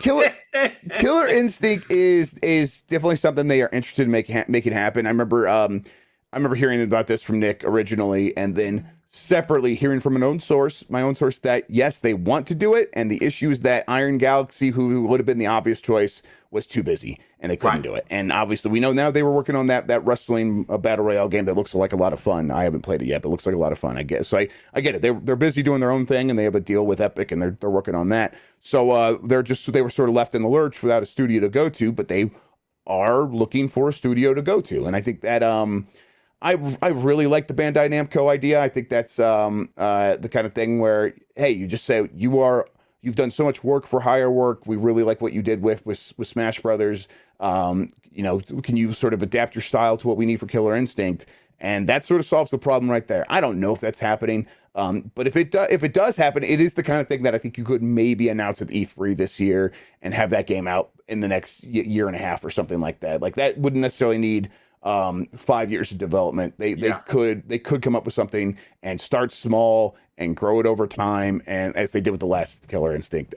S2: Killer Instinct is definitely something they are interested in making happen. I remember hearing about this from Nick originally, and then separately hearing from my own source, that yes, they want to do it, and the issue is that Iron Galaxy, who would have been the obvious choice, was too busy and they couldn't do it. And obviously we know now they were working on that wrestling battle royale game that looks like a lot of fun. I haven't played it yet, but it looks like a lot of fun, I guess. So I get it. They're busy doing their own thing, and they have a deal with Epic, and they're working on that. So they were sort of left in the lurch without a studio to go to, but they are looking for a studio to go to. And I think that I really like the Bandai Namco idea. I think that's the kind of thing where, hey, you just say you've done so much work for hire work. We really like what you did with Smash Brothers. Can you sort of adapt your style to what we need for Killer Instinct? And that sort of solves the problem right there. I don't know if that's happening, but if it does happen, it is the kind of thing that I think you could maybe announce at E3 this year and have that game out in the next year and a half or something like that. Like, that wouldn't necessarily need 5 years of development. They could come up with something and start small and grow it over time, and as they did with the last Killer Instinct.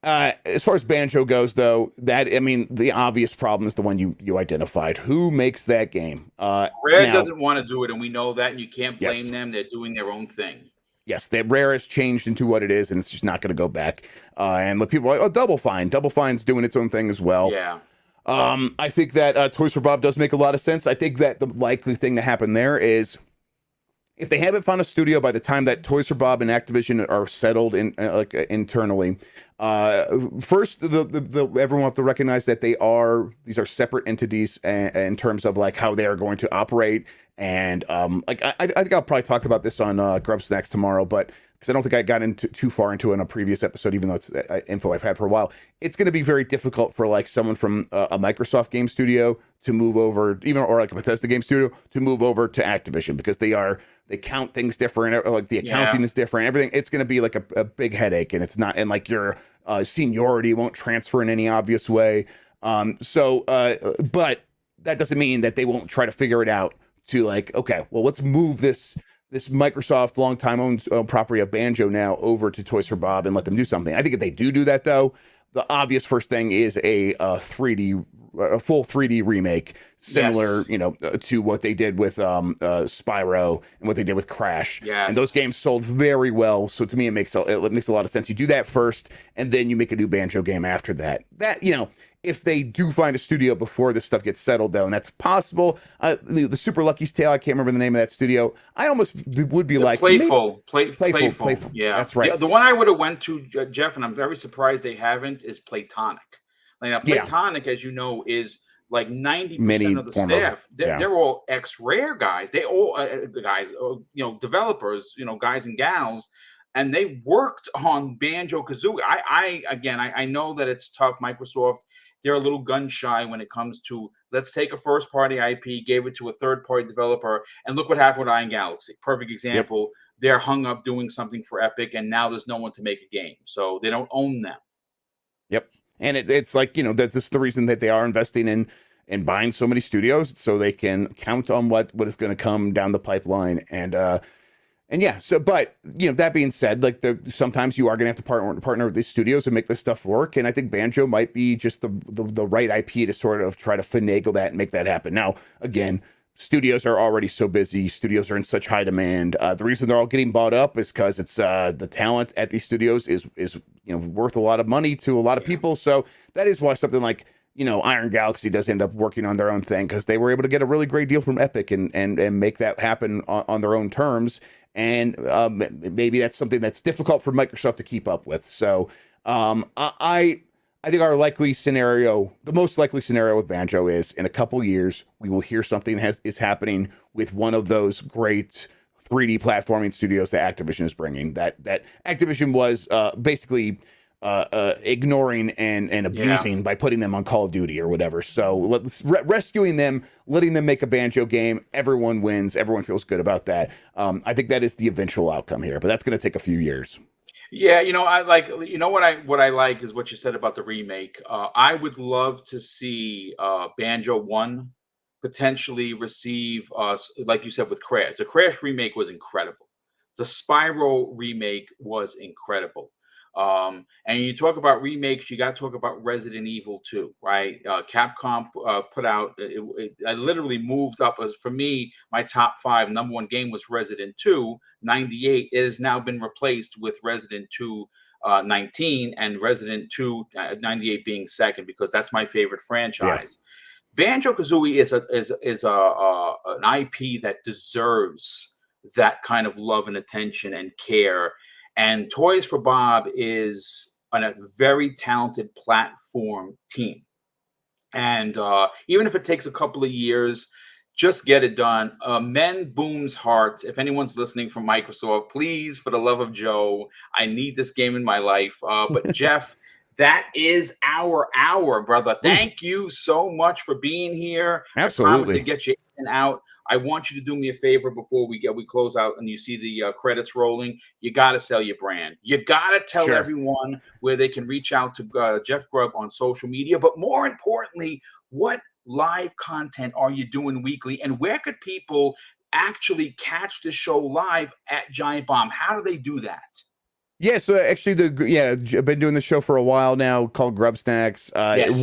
S2: As far as Banjo goes, though, the obvious problem is the one you identified. Who makes that game?
S1: Rare doesn't want to do it, and we know that, and you can't blame them. They're doing their own thing.
S2: Yes, the Rare has changed into what it is, and it's just not going to go back. And the people are like, Double Fine. Double Fine's doing its own thing as well.
S1: Yeah.
S2: I think that Toys for Bob does make a lot of sense. I think that the likely thing to happen there is if they haven't found a studio by the time that Toys for Bob and Activision are settled in internally, first everyone will have to recognize that these are separate entities in terms of like how they are going to operate. And like I think I'll probably talk about this on Grub Snacks tomorrow, but because I don't think I got into too far into it in a previous episode, even though it's info I've had for a while. It's going to be very difficult for like someone from a Microsoft game studio to move over, even or like a Bethesda game studio to move over to Activision, because they count things different, or like the accounting is different. Everything, it's going to be like a big headache, and it's not, and like your seniority won't transfer in any obvious way. But that doesn't mean that they won't try to figure it out to like, okay, well, let's move this Microsoft longtime owned property of Banjo now over to Toys for Bob and let them do something. I think if they do that, though, the obvious first thing is a full 3D remake, similar, to what they did with Spyro and what they did with Crash.
S1: Yes.
S2: And those games sold very well. So to me, it makes a lot of sense. You do that first, and then you make a new Banjo game after that. If they do find a studio before this stuff gets settled, though, and that's possible. The Super Lucky's Tale, I can't remember the name of that studio. I almost would be like
S1: Playful.
S2: Yeah, that's right.
S1: The one I would have went to, Jeff, and I'm very surprised they haven't, is Playtonic. Like Playtonic, as you know, is like 90% of the staff. They're all ex-Rare guys. They all developers, guys and gals, and they worked on Banjo Kazooie. I know that it's tough. Microsoft, they're a little gun shy when it comes to, let's take a first party IP, gave it to a third party developer, and look what happened with Iron Galaxy. Perfect example. Yep. They're hung up doing something for Epic, and now there's no one to make a game, so they don't own them. Yep.
S2: And it's like, that's the reason that they are investing in buying so many studios, so they can count on what is going to come down the pipeline. And yeah, so, but, that being said, like sometimes you are going to have to partner with these studios and make this stuff work. And I think Banjo might be just the right IP to sort of try to finagle that and make that happen. Now, again, studios are already so busy. Studios are in such high demand. The reason they're all getting bought up is because it's the talent at these studios is worth a lot of money to a lot of people. So that is why something like Iron Galaxy does end up working on their own thing, because they were able to get a really great deal from Epic and make that happen on their own terms. And maybe that's something that's difficult for Microsoft to keep up with. So I think the most likely scenario with Banjo is in a couple years, we will hear something is happening with one of those great 3D platforming studios that Activision is bringing. That Activision was basically ignoring and abusing by putting them on Call of Duty or whatever. So let's rescuing them, letting them make a Banjo game. Everyone wins. Everyone feels good about that. I think that is the eventual outcome here, but that's going to take a few years.
S1: Yeah, I like, what I like is what you said about the remake. I would love to see Banjo 1 potentially receive, like you said, with Crash. The Crash remake was incredible. The Spyro remake was incredible. And you talk about remakes, you got to talk about Resident Evil 2, right? Capcom put out, I literally moved up as, for me, my top 5 number 1 game was Resident 2, 98. It has now been replaced with Resident 2, 19, and Resident 2, 98 being second, because that's my favorite franchise. Yeah. Banjo-Kazooie is an IP that deserves that kind of love and attention and care. And Toys for Bob is a very talented platform team. And even if it takes a couple of years, just get it done. Men Boom's heart. If anyone's listening from Microsoft, please, for the love of Joe, I need this game in my life. But Jeff, that is our hour, brother. Thank you so much for being here.
S2: Absolutely.
S1: I promise to get you in and out. I want you to do me a favor before we close out and you see the credits rolling. You got to sell your brand. You got to tell everyone where they can reach out to Jeff Grubb on social media. But more importantly, what live content are you doing weekly? And where could people actually catch the show live at Giant Bomb? How do they do that?
S2: Yeah, so actually, I've been doing the show for a while now, called Grub Snacks. Yes.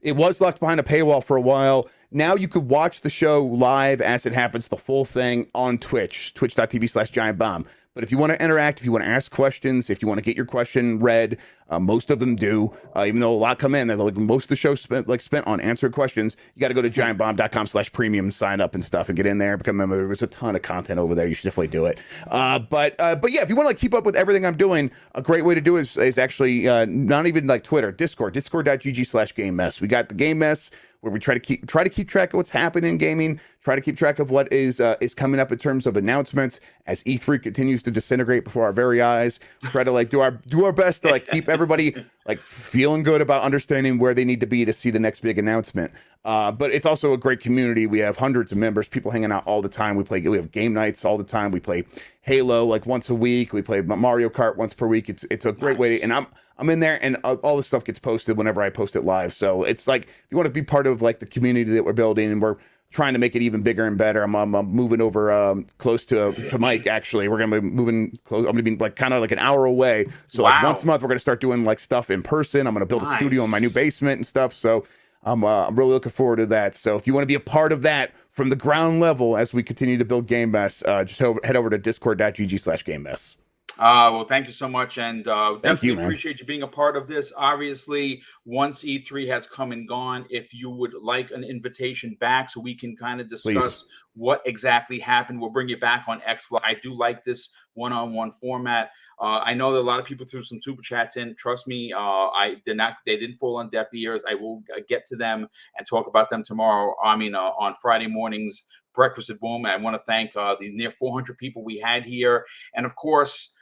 S2: It was locked behind a paywall for a while. Now you could watch the show live as it happens, the full thing on Twitch, twitch.tv/giantbomb. But if you want to interact, if you want to ask questions, if you want to get your question read, Most of them do, even though a lot come in. They're like most of the show spent on answering questions. You got to go to giantbomb.com/premium, sign up and stuff, and get in there, become a member. There's a ton of content over there. You should definitely do it. But yeah, if you want to like keep up with everything I'm doing, a great way to do it is actually not even like Twitter, discord.gg/game mess. We got the game mess where we try to keep track of what's happening in gaming, try to keep track of what is coming up in terms of announcements as E3 continues to disintegrate before our very eyes. Try to like do our best to like keep everybody like feeling good about understanding where they need to be to see the next big announcement. But it's also a great community. We have hundreds of members, people hanging out all the time. We have game nights all the time. We play Halo like once a week. We play Mario Kart once per week. It's a great way to, and I'm in there, and all this stuff gets posted whenever I post it live. So it's like, if you want to be part of like the community that we're building, and we're trying to make it even bigger and better. I'm moving over close to Mike. Actually, we're gonna be moving close. I'm gonna be like kind of like an hour away. So like once a month, we're gonna start doing like stuff in person. I'm gonna build a studio in my new basement and stuff. So I'm really looking forward to that. So if you want to be a part of that from the ground level as we continue to build Game Mess, just head over to discord.gg/Game Mess.
S1: Well, thank you so much, and definitely
S2: man.
S1: appreciate you being a part of this. Obviously, once E3 has come and gone, if you would like an invitation back so we can kind of discuss what exactly happened, we'll bring you back on XVlog. I do like this one-on-one format. I know that a lot of people threw some super chats in. Trust me, they didn't fall on deaf ears. I will get to them and talk about them tomorrow. On Friday mornings, Breakfast at Boom. I want to thank the near 400 people we had here, and of course,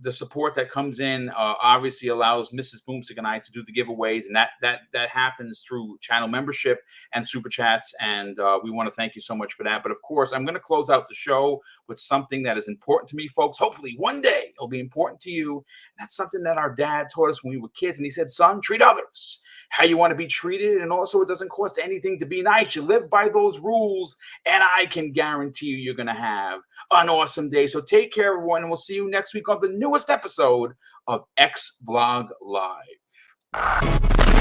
S1: the support that comes in obviously allows Mrs. BoomStick and I to do the giveaways, and that happens through channel membership and super chats, and we want to thank you so much for that. But of course, I'm going to close out the show with something that is important to me, folks. Hopefully one day it'll be important to you. And that's something that our dad taught us when we were kids, and he said, son, treat others how you want to be treated, and also it doesn't cost anything to be nice. You live by those rules, and I can guarantee you're going to have an awesome day. So take care, everyone, and we'll see you next week on the newest episode of XVlog Live.